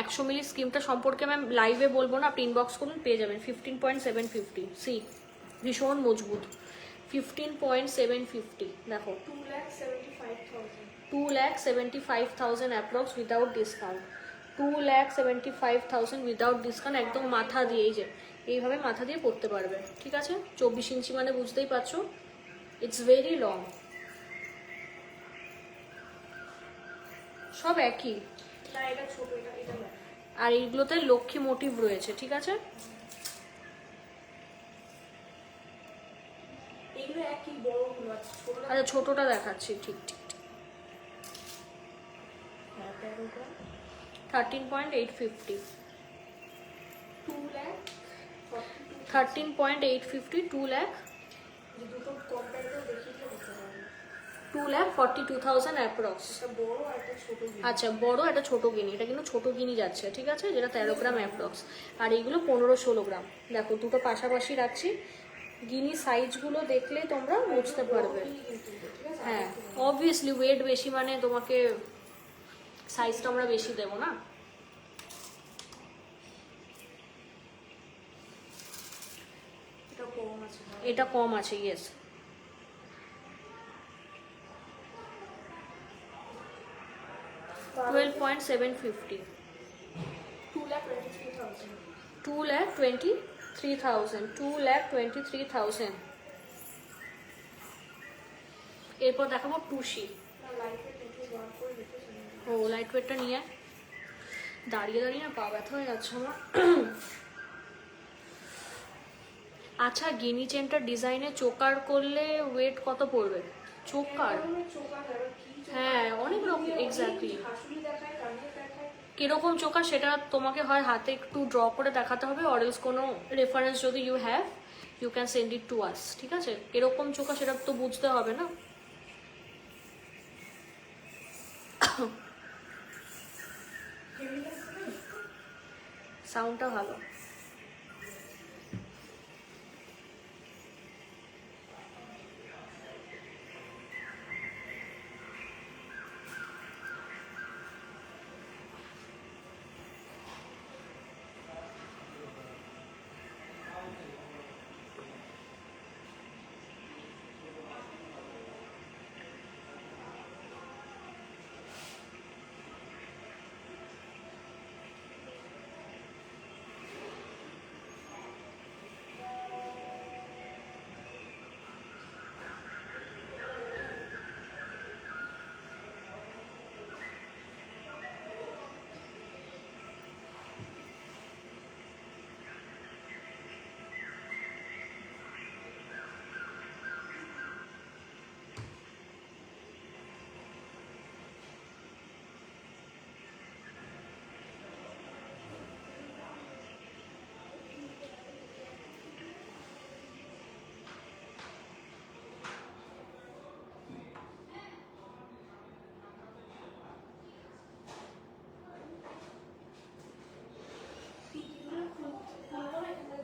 100 মিলি স্কিমটা সম্পর্কে ম্যাম লাইভে বলবো না, আপনি ইনবক্স করুন, পেয়ে যাবেন। 15.750 সি, ভীষণ মজবুত। 15.750 দেখো, 2,75,000 approx without discount. 2,75,000 without discount, একদম মাথা দিয়ে, এই যে এইভাবে মাথা দিয়ে পড়তে পারবে। ঠিক আছে, 24 ইঞ্চি মানে বুঝতেই পারছো, ইটস ভেরি লং। সব একই, আর এইগুলোতে লক্ষ্মী মোটিভ রয়েছে। ঠিক আছে, আচ্ছা ছোটটা দেখাচ্ছি। ঠিক ঠিক ঠিক, 13.850, 13.850, 2,42,000 অ্যাপ্রক্স। আচ্ছা বড়, একটা ছোট গিনি, এটা কিন্তু ছোট গিনি যাচ্ছে। ঠিক আছে, যেটা 13 গ্রাম অ্যাপ্রক্স, আর এইগুলো 15-16 গ্রাম। দেখো দুটো পাশাপাশি রাখছি, গিনি সাইজগুলো দেখলে তোমরা বুঝতে পারবে। হ্যাঁ অবভিয়াসলি ওয়েট বেশি মানে তোমাকে সাইজটা আমরা বেশি দেবো না। এটা কম আছে, ইয়েস। $12.750, 2,23,000, 2,23,000। এরপর দেখাবো টুসি। ও লাইট ওয়েটটা নিয়ে, দাঁড়িয়ে দাঁড়িয়ে না পা ব্যথা হয়ে যাচ্ছে আমার। আচ্ছা গিনি চেনটা ডিজাইনে চোকার করলে ওয়েট কত পড়বে? চোকার, হ্যাঁ অনেক রকম, এক্স্যাক্টলি। কিরকম চোখা সেটা তোমাকে হয় হাতে একটু ড্র করে দেখাতে হবে, অর এলস কোনো রেফারেন্স যদি you have, you can send it to us. ঠিক আছে, কিরকম চোখা সেটা তো বুঝতে হবে না। সাউন্ডটা ভালো।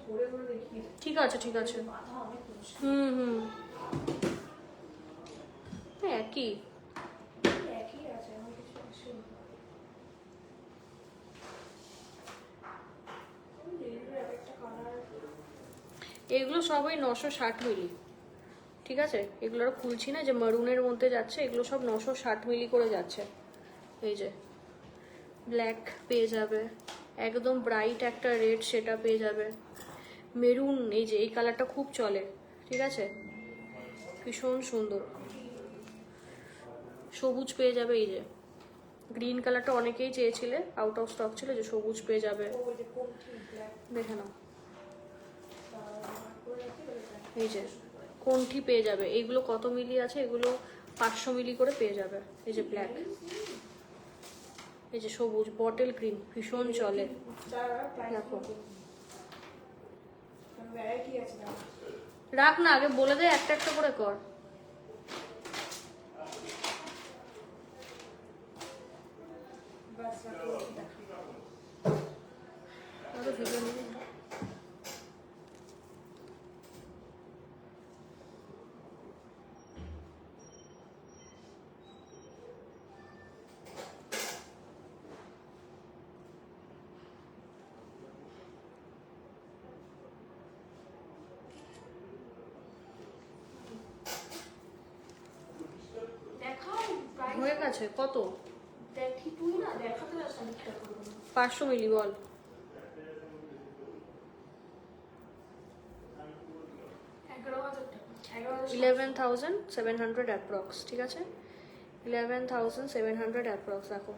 ধরে ধরে দেখিয়ে ঠিক আছে ঠিক আছে। মাথা অনেক মুশকিল। হুম একই। একই আছে, আমার কিছু আসে না। একটা কালার এগুলো সবই 960 মিলি, ঠিক আছে? এগুলো আর খুলছি না, যে মারুনের মধ্যে যাচ্ছে এগুলো সব 960 মিলি করে যাচ্ছে। এই যে ব্ল্যাক পেয়ে যাবে, একদম ব্রাইট একটা রেড সেটা পেয়ে যাবে, মেরুন এই যে এই কালারটা খুব চলে, ঠিক আছে? ভীষণ সুন্দর। সবুজ পেয়ে যাবে, এই যে গ্রিন কালারটা অনেকেই চেয়েছিলে, আউট অফ স্টক ছিল, যে সবুজ পেয়ে যাবে, ওই যে কোনটি ব্ল্যাক দেখে নাও। করে রাখি বলে যায়। এই যে কোনটি পেয়ে যাবে, এইগুলো কত মিলি আছে, এগুলো 500 মিলি করে পেয়ে যাবে। এই যে ব্ল্যাক, এই যে সবুজ বটল গ্রিন ভীষণ চলে, দাঁড়া প্রাইস দেখো। ভ্যারাইটি আছে দাঁড়া। রাখ না, আগে বলে দে, একটা একটা করে কর। বাস রাখো দেখো। আরো ভিডিও নিবি? দেখাও প্রাইস হয়ে গেছে কত? দেখি তুই না দেখাতে যাস আমি খেয়াল করবো না। 500 মিলি বল। 11,000 টাকা 11,000 11,700 অ্যাপ্রক্স, ঠিক আছে? 11,700 অ্যাপ্রক্স। দেখো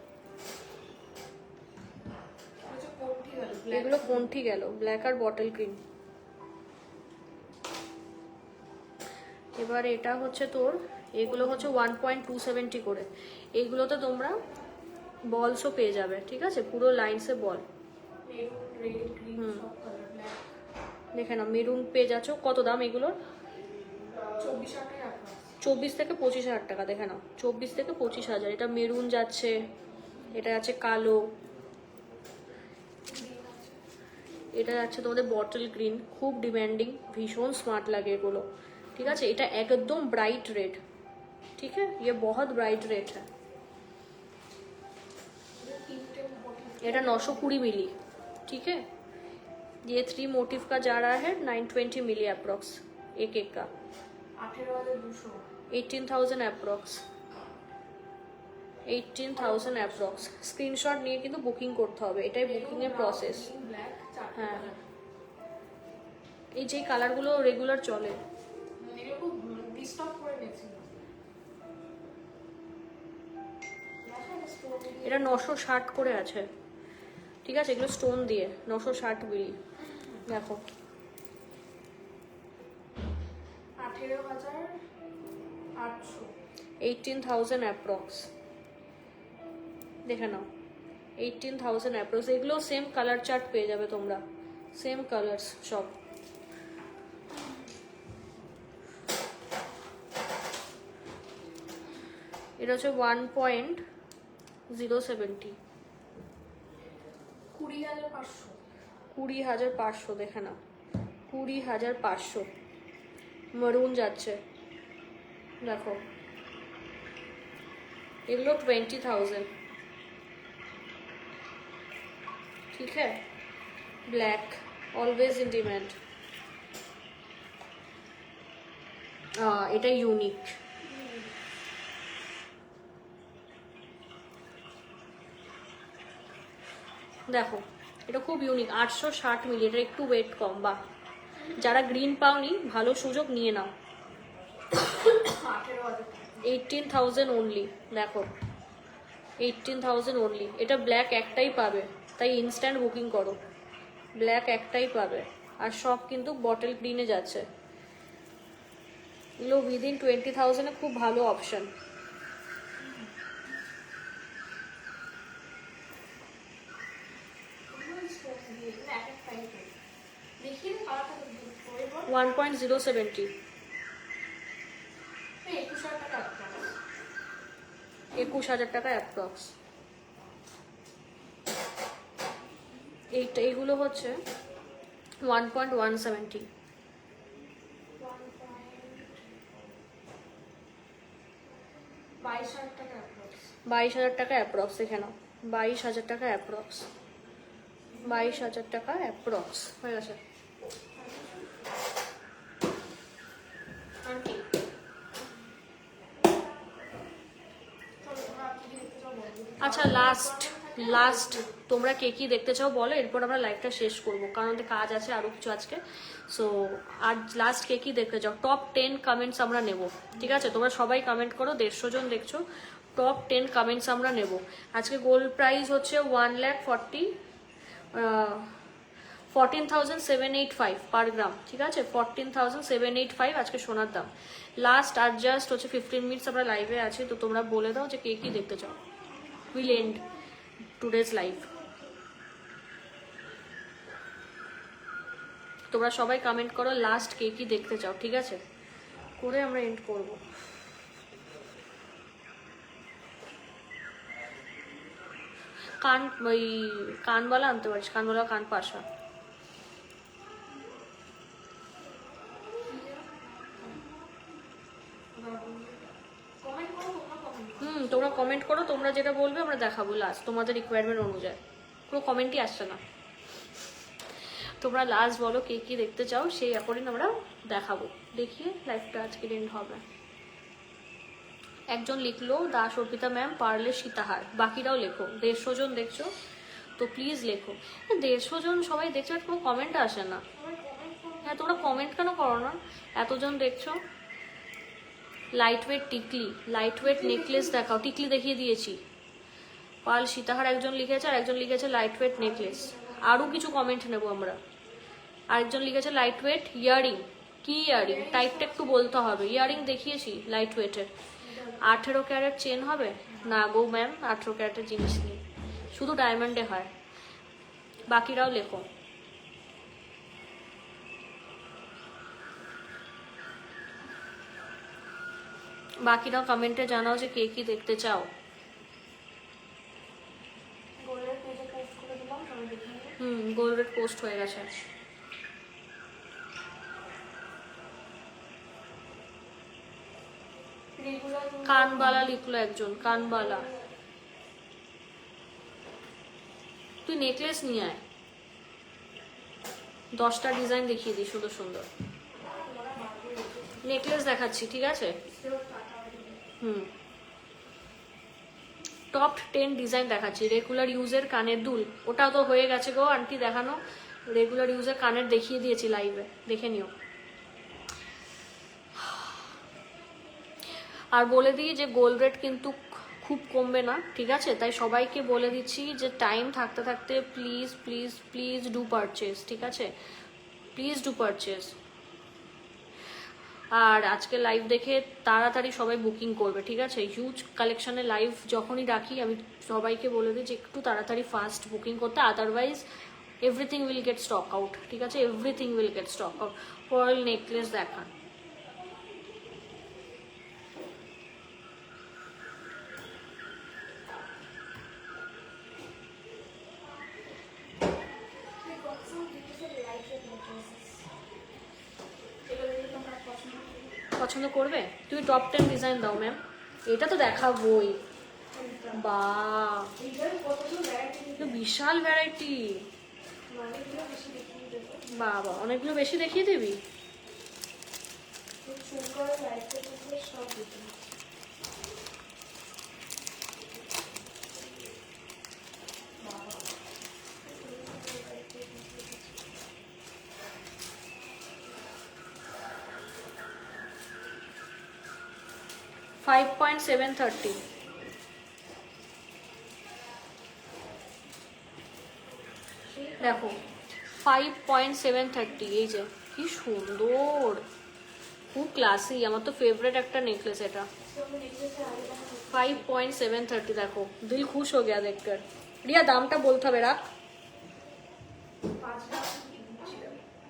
কোনটি গেল এগুলো কোনটি গেল, ব্ল্যাক আর বটল গ্রিন। এবার এটা হচ্ছে তোর, এগুলো হচ্ছে 1.270 করে। এইগুলোতে তোমরা বলসও পেয়ে যাবে, ঠিক আছে? পুরো লাইনসে বল। মেরুন রেড গ্রিন হুম। সব কালার ব্ল্যাক দেখে নাও মেরুন পেয়ে যাচ্ছ। কত দাম এগুলোর? 24,000 টাকা রাখা 24 থেকে 25,000 টাকা। দেখে নাও 24 থেকে 25,000। এটা মেরুন যাচ্ছে, এটা যাচ্ছে কালো, এটা যাচ্ছে তোমাদের বটল গ্রিন, খুব ডিমান্ডিং, ভীষণ স্মার্ট লাগে এগুলো, ঠিক আছে? এটা একদম ब्राइट रेड, ठीक है? ये बहुत ब्राइट रेड है। এটা 920 मिली, ठीक है? ये 3 मोटिव का जा रहा है 920 मिली अप्रोक्स, एक एक का 18,200 18,000 अप्रोक्स, 18,000 अप्रोक्स। স্ক্রিনশট নিয়ে কিন্তু বুকিং করতে হবে, এটাই বুকিং এর প্রসেস। ব্ল্যাক চারটে হ্যাঁ। কালার এই যে কালারগুলো রেগুলার চলে। এগুলো খুব ডিস্টার্ব করে গেছে এটা 960 করে আছে, ঠিক আছে? এগুলো স্টোন দিয়ে 960 মিলি। দেখো 18,800 18,000 অ্যাপ্রক্স, দেখে নাও 18,000 অ্যাপ্রক্স। এগুলো সেম কালার চার্ট পেয়ে যাবে তোমরা, সেম কালার্স সব। এটা হচ্ছে 1.070, 20,500 20,500। দেখে নাও 20,500 মরুন যাচ্ছে, দেখো এগুলো 20,000, ठीक है? Black always in demand. এটা ইউনিক, দেখো এটা খুব ইউনিক, 860 মিলি। এটা একটু ওয়েট কম, বা যারা গ্রিন পাওনি ভালো সুযোগ নিয়ে নাও। 18,000 অনলি, দেখো 18,000 অনলি। এটা ব্ল্যাক একটাই পাবে, তাই ইনস্ট্যান্ট বুকিং করো, ব্ল্যাক একটাই পাবে। আর সব কিন্তু বটল গ্রিনে যাচ্ছে। এগুলো উইদিন 20,000 এ খুব ভালো অপশন। দেখি কালারটা 1.070, 21,000 টাকা একটা 21,000 টাকা অ্যাপ্রক্স। এইগুলো হচ্ছে 1.170। 22,000 টাকা approx। 22,000 টাকা অ্যাপ্রক্স, এখানে 22,000 টাকা অ্যাপ্রক্স, 22,000 টাকা অ্যাপ্রক্স হয়ে গেছে। আর কি? আচ্ছা লাস্ট তোমরা কে কি দেখতে চাও বলো, এরপর আমরা লাইভটা শেষ করবো, কারণ আমাদের কাজ আছে আরো কিছু আজকে। সো আর লাস্ট কে কি দেখতে চাও, টপ 10 কমেন্টস আমরা নেব, ঠিক আছে? তোমরা সবাই কমেন্ট করো, 150 জন দেখছো, টপ 10 কমেন্টস আমরা নেব। আজকে গোল্ড প্রাইস হচ্ছে 14,785 পার গ্রাম, ঠিক আছে? 14,785 আজকে সোনার দাম। লাস্ট আর জাস্ট হচ্ছে 15 মিনিটস আমরা লাইভে আছি, তো তোমরা বলে দাও যে কে কি দেখতে চাও। Will end today's live. তোমরা সবাই কমেন্ট করো লাস্ট কে কি দেখতে চাও, ঠিক আছে? করে আমরা এন্ড করব। ওই কানবালা আনতে পারিস, কানবালা কান পাশা। তোমরা কমেন্ট করো, তোমরা যেটা বলবে আমরা দেখাবো লাস্ট তোমাদের রিকোয়ারমেন্ট অনুযায়ী। কোনো কমেন্টই আসছে না। তোমরা লাস্ট বলো কে কি দেখতে চাও, সেই অ্যাকর্ডিং আমরা দেখাবো, দেখিয়ে লাইফটা আজকে এন্ড হবে। একজন লিখলো দাস অর্পিতা ম্যাম পারলে সীতাহার, বাকিরাও লেখো। 150 জন দেখছো তো প্লিজ লেখো। 150 জন সবাই দেখছো, কোনো কমেন্ট আসে না। হ্যাঁ তোমরা কমেন্ট কেন করো না? এতজন দেখছো। লাইট ওয়েট টিকলি, লাইট ওয়েট নেকলেস দেখাও। টিকলি দেখিয়ে দিয়েছি। পাল সীতাহার একজন লিখেছে, আর একজন লিখেছে লাইট ওয়েট নেকলেস। আরও কিছু কমেন্ট নেবো আমরা। আরেকজন লিখেছে লাইট ওয়েট ইয়ারিং। কি ইয়ারিং? টাইপটা একটু বলতে হবে। ইয়ারিং দেখিয়েছি লাইট ওয়েটের। 18 ক্যারেট চেন হবে না গো ম্যাম, 18 ক্যারেটের জিনিস নেই, শুধু ডায়মন্ডে হয়। বাকিরাও লেখো। বাকিরাও কমেন্টে জানাও যে কে কি দেখতে চাও। গোল্ড রেট পোস্ট হয়ে গেছে। কানবালা লিখলো একজন, কানবালা। তুই নেকলেস নিয়ে আয়, 10টা ডিজাইন দেখিয়ে দিই সুন্দর সুন্দর। নেকলেস দেখাচ্ছি, ঠিক আছে? টপ 10 ডিজাইন দেখাচ্ছি। রেগুলার ইউজের কানের দুল, ওটাও তো হয়ে গেছে গো আন্টি দেখানো। রেগুলার ইউজের কানের দেখিয়ে দিয়েছি লাইভে, দেখে নিও। আর বলে দিই যে গোল্ড রেট কিন্তু খুব কমবে না, ঠিক আছে? তাই সবাইকে বলে দিচ্ছি যে টাইম থাকতে থাকতে please please please do purchase, ঠিক আছে? Please do purchase. আর আজকে লাইভ দেখে তাড়াতাড়ি সবাই বুকিং করবে, ঠিক আছে? হিউজ কালেকশনে লাইভ যখনই রাখি আমি সবাইকে বলে দিই যে একটু তাড়াতাড়ি ফাস্ট বুকিং করতে, otherwise everything will get stock out, ঠিক আছে? Everything will get stock out. Pearl necklace দেখান। পছন্দ করবে? তুমি টপ 10 ডিজাইন দাও ম্যাম। এটা তো দেখাবোই। বা বিশাল ভ্যারাইটি। বাবা অনেকগুলো বেশি দেখিয়ে দিবি। $5.730। দেখো 5.730, এই যে কি সুন্দর, খুব ক্লাসি। আমার তো ফেভারিট একটা নেকলেস এটা। 5.730 দেখো, দিল খুশ হয়ে গেয়া দেখकर। রিয়া দামটা বলতে হবে, রাখ।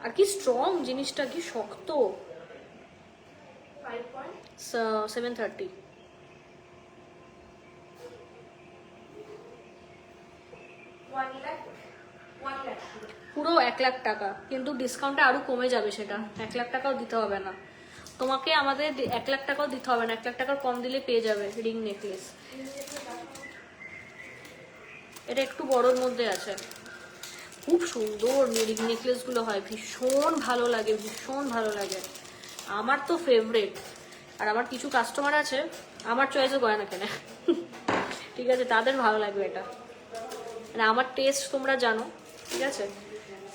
আর কি স্ট্রং জিনিসটা, কি শক্ত। 730। $1 lakh পুরো 1,00,000 টাকা, কিন্তু ডিসকাউন্টে আরো কমে যাবে, সেটা 1,00,000 টাকাও দিতে হবে না তোমাকে, আমাদের 1,00,000 টাকাও দিতে হবে না, 1,00,000 টাকার কম দিলে পেয়ে যাবে রিং নেকলেস। এটা একটু বড়োর মধ্যে আছে, খুব সুন্দর রিং নেকলেস গুলো হয়, ভীষণ ভালো লাগে, ভীষণ ভালো লাগে, আমার তো ফেভারিট। আর আমার কিছু কাস্টমার আছে আমার চয়েসে গয়না কেনে, ঠিক আছে, তাদের ভালো লাগবে এটা, মানে আমার টেস্ট তোমরা জানো, ঠিক আছে।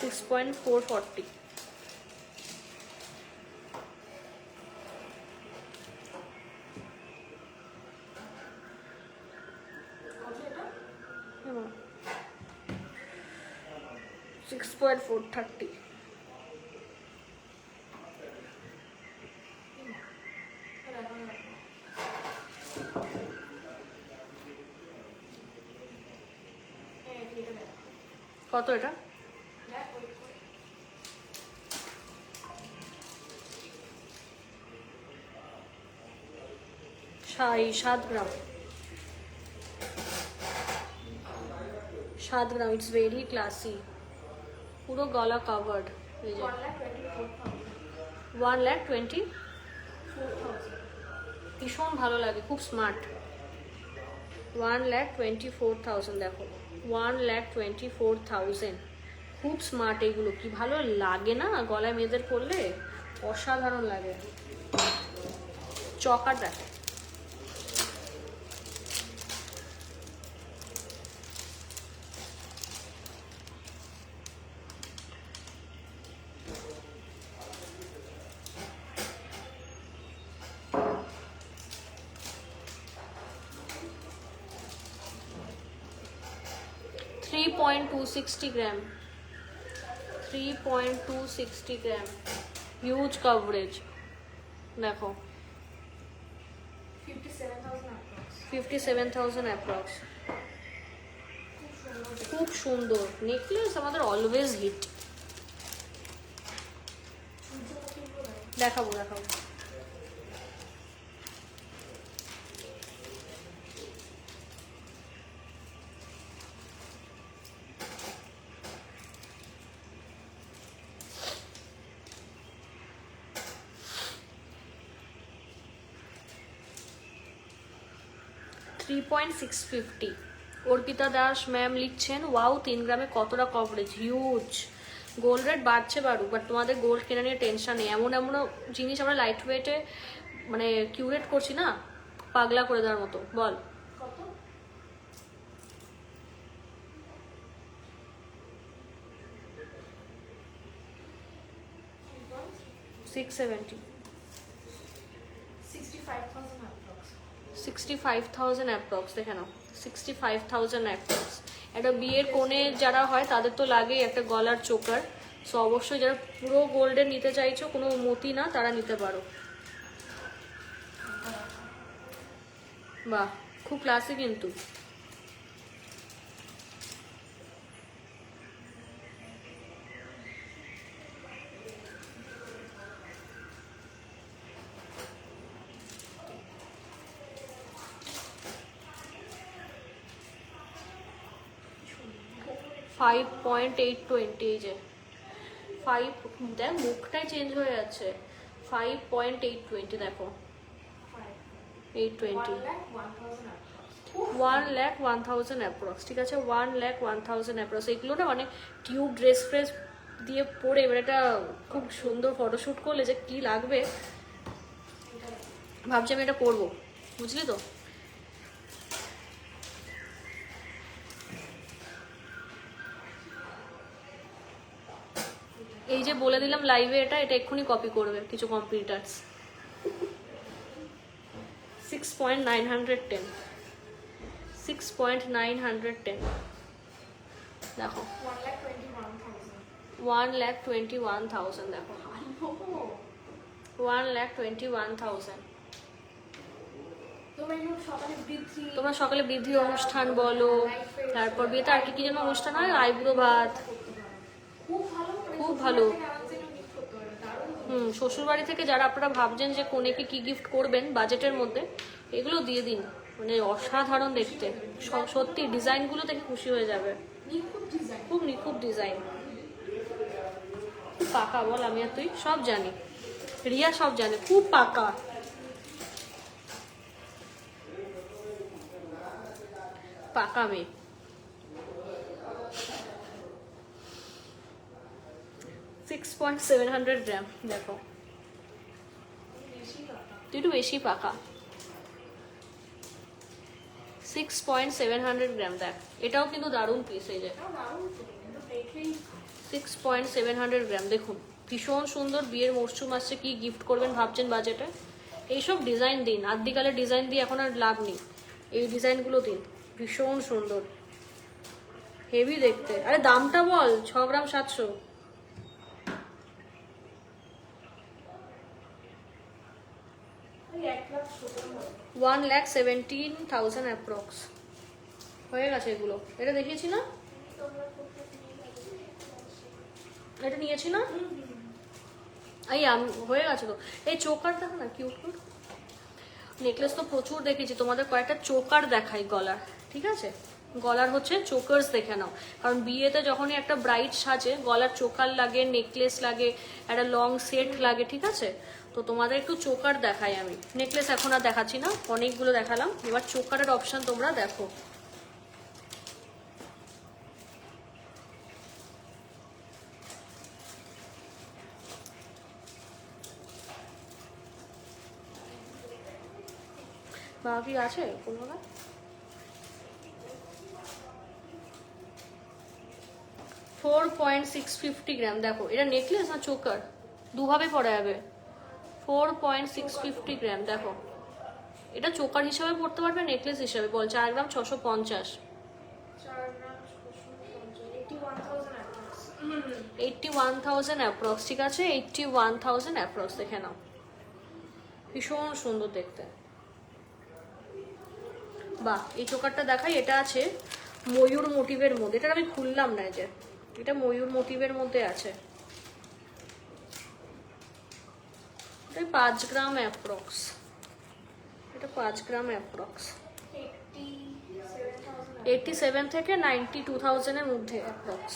6.440। কত এটা? 6.430। কত এটা? সাই 7 গ্রাম, 7 গ্রাম, ইটস ভেরি ক্লাসি, পুরো গলা কাভার্ড। এই যে 1,20,000, ভীষণ ভালো লাগে, খুব স্মার্ট। 1,24,000, দেখো 1,24,000, খুব স্মার্ট, এগুলো কি ভালো লাগে না গলায় মেয়েদের পরলে, অসাধারণ লাগে। চকার দেখো, $3.260 গ্রাম, 3.260 গ্রাম, হিউজ কভারেজ, দেখো 57,000 অ্যাপ্রক্স, খুব সুন্দর নেকলেস, আমাদের অলওয়েজ হিট। দেখাবো দেখাবো, $3.650। অর্পিতা দাস ম্যাম লিখছেন, ওয়াও 3 গ্রামে কতটা কভারেজ, হিউজ। গোল্ড রেট বাড়ছে বাড়ুক, বাট তোমাদের গোল্ড কেনা নিয়ে টেনশন নেই, এমন এমন জিনিস আমরা লাইট ওয়েটে মানে কিউরেট করছি না, পাগলা করে দেওয়ার মতো। বল কত? 670, 65,000 approx। 65,000 অ্যাপ্রক্স, দেখে নাও 65,000 অ্যাপ্রক্স। একটা বিয়ের কোণে যারা হয় তাদের তো লাগেই একটা গলার চোকার, সো অবশ্যই যারা পুরো গোল্ডের নিতে চাইছো, কোনো মতি না, তারা নিতে পারো। বাহ, খুব ক্লাসি কিন্তু। $5.820, এই যে 5, দেখ মুখটাই চেঞ্জ হয়ে যাচ্ছে, 5.820, দেখো 820, 1,01,000 অ্যাপ্রক্স, ঠিক আছে, 1,01,000 অ্যাপ্রক্স। এগুলো না মানে টিউব ড্রেস ফ্রেস দিয়ে পরে এবার এটা খুব সুন্দর ফটোশ্যুট করলে যে কি লাগবে, ভাবছি আমি এটা পরবো, বুঝলি তো। এই যে বলে দিলাম লাইভে, এটা এক্ষুনি কপি করবে কিছু কম্পিউটার্স। 6.910, 6.910, দেখো 1,21,000, দেখো 1,21,000। তোমরা সকালে বৃদ্ধি অনুষ্ঠান বলো, তারপর বিয়েতে আর কি কি যেন অনুষ্ঠান হয়, আইব্রো ভাত, খুব ভালো। শ্বশুরবাড়ি থেকে যারা আপনারা ভাবছেন যে কোনেকে কি গিফট করবেন বাজেটের মধ্যে, এগুলো দিয়ে দিন, মানে অসাধারণ দেখতে, সত্যি ডিজাইনগুলো দেখে খুশি হয়ে যাবে, খুব নিখুঁত ডিজাইন। পাকা বল, আমি আর তুই সব জানি, রিয়া সব জানে, খুব পাকা। পাকা মেয়ে। 6.700 গ্রাম, দেখো তুই একটু বেশি পাকা। 6.700 গ্রাম, দেখ এটাও কিন্তু দারুণ পিস। এই যে 6.700 গ্রাম, দেখুন ভীষণ সুন্দর। বিয়ের মরশুম আসছে, কি গিফট করবেন ভাবছেন বাজেটে, এইসব ডিজাইন দিন। আদ্যিকালের ডিজাইন দিয়ে এখন আর লাভ নেই, এই ডিজাইনগুলো দিন, ভীষণ সুন্দর, হেভি দেখতে। আরে দামটা বল, 6 গ্রাম 700। 1,17,000 অ্যাপ্রক্স হয়ে গেছে এগুলো। এটা দেখিয়েছি না, এটা নিয়েছি না, এই হয়ে গেছে তো। এই চোকার দেখো না, কিউট কিউট নেকলেস তো প্রচুর দেখেছি, তোমাদের কয়েকটা চোকার দেখাই গলার, ঠিক আছে? গলার হচ্ছে চোকার্স দেখে নাও, কারণ বিয়েতে যখনই একটা ব্রাইড সাজে গলার চোকার লাগে, নেকলেস লাগে, একটা লং সেট লাগে, ঠিক আছে? তো তোমাদের একটু চোকার দেখাই আমি। নেকলেস এখন আর দেখাচ্ছি না, অনেকগুলো দেখালাম, এবার চোকারের অপশন তোমরা দেখো। বাকি আছে কোনো না? 4.650 গ্রাম, দেখো এটা নেকলেস না চোকার, দুভাবে পরা যাবে। 4.650 গ্রাম, দেখো এটা চোকার হিসাবে পড়তে পারবে, নেকলেস হিসাবে বল। 4 গ্রাম 650, 81,000 অ্যাপ্রক্স, ঠিক আছে? 81,000 অ্যাপ্রক্স, দেখে নাও, ভীষণ সুন্দর দেখতে। বাহ, এই চোকারটা দেখাই, এটা আছে ময়ূর মোটিভের মধ্যে, এটা আমি খুললাম না, যে এটা ময়ূর মোটিভের মধ্যে আছে, এটা 5 গ্রাম অ্যাপ্রক্স, এটা 5 গ্রাম অ্যাপ্রক্স, 87 থেকে 92,000 এর মধ্যে অ্যাপ্রক্স।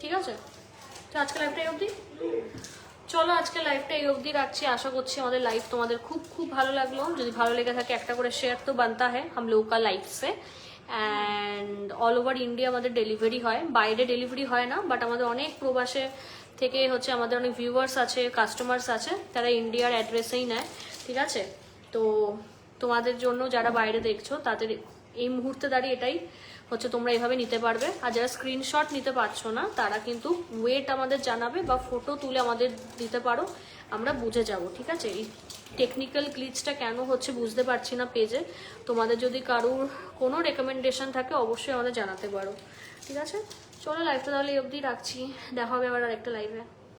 ঠিক আছে, তো আজকে লাইভটা এই অবধি। চলো আজকে লাইভটা এই অবধি রাখছি। আশা করছি আমাদের লাইভ তোমাদের খুব খুব ভালো লাগলো। যদি ভালো লেগে থাকে একটা করে শেয়ার তো বানতা है हम लोग का लाइफ से। অ্যান্ড অল ওভার ইন্ডিয়া আমাদের ডেলিভারি হয়, বাইরে ডেলিভারি হয় না, বাট আমাদের অনেক প্রবাসে থেকে হচ্ছে আমাদের অনেক ভিউয়ার্স আছে, কাস্টমার্স আছে, তারা ইন্ডিয়ার অ্যাড্রেসেই নেয়, ঠিক আছে? তো তোমাদের জন্য যারা বাইরে দেখছো তাদের এই মুহূর্তে দাঁড়িয়ে এটাই হচ্ছে, তোমরা এইভাবে নিতে পারবে। আর যারা স্ক্রিনশট নিতে পারছো না তারা কিন্তু ওয়েট আমাদের জানাবে বা ফটো তুলে আমাদের দিতে পারো, আমরা বুঝে যাব, ঠিক আছে? এই টেকনিক্যাল গ্লিচটা কেন হচ্ছে বুঝতে পারছি না পেজে, তোমাদের যদি কারোর কোনো রেকমেন্ডেশন থাকে অবশ্যই আমাদের জানাতে পারো, ঠিক আছে? চলো লাইভটা তাহলে এই অবধি রাখছি, দেখা হবে আবার আরেকটা লাইভে।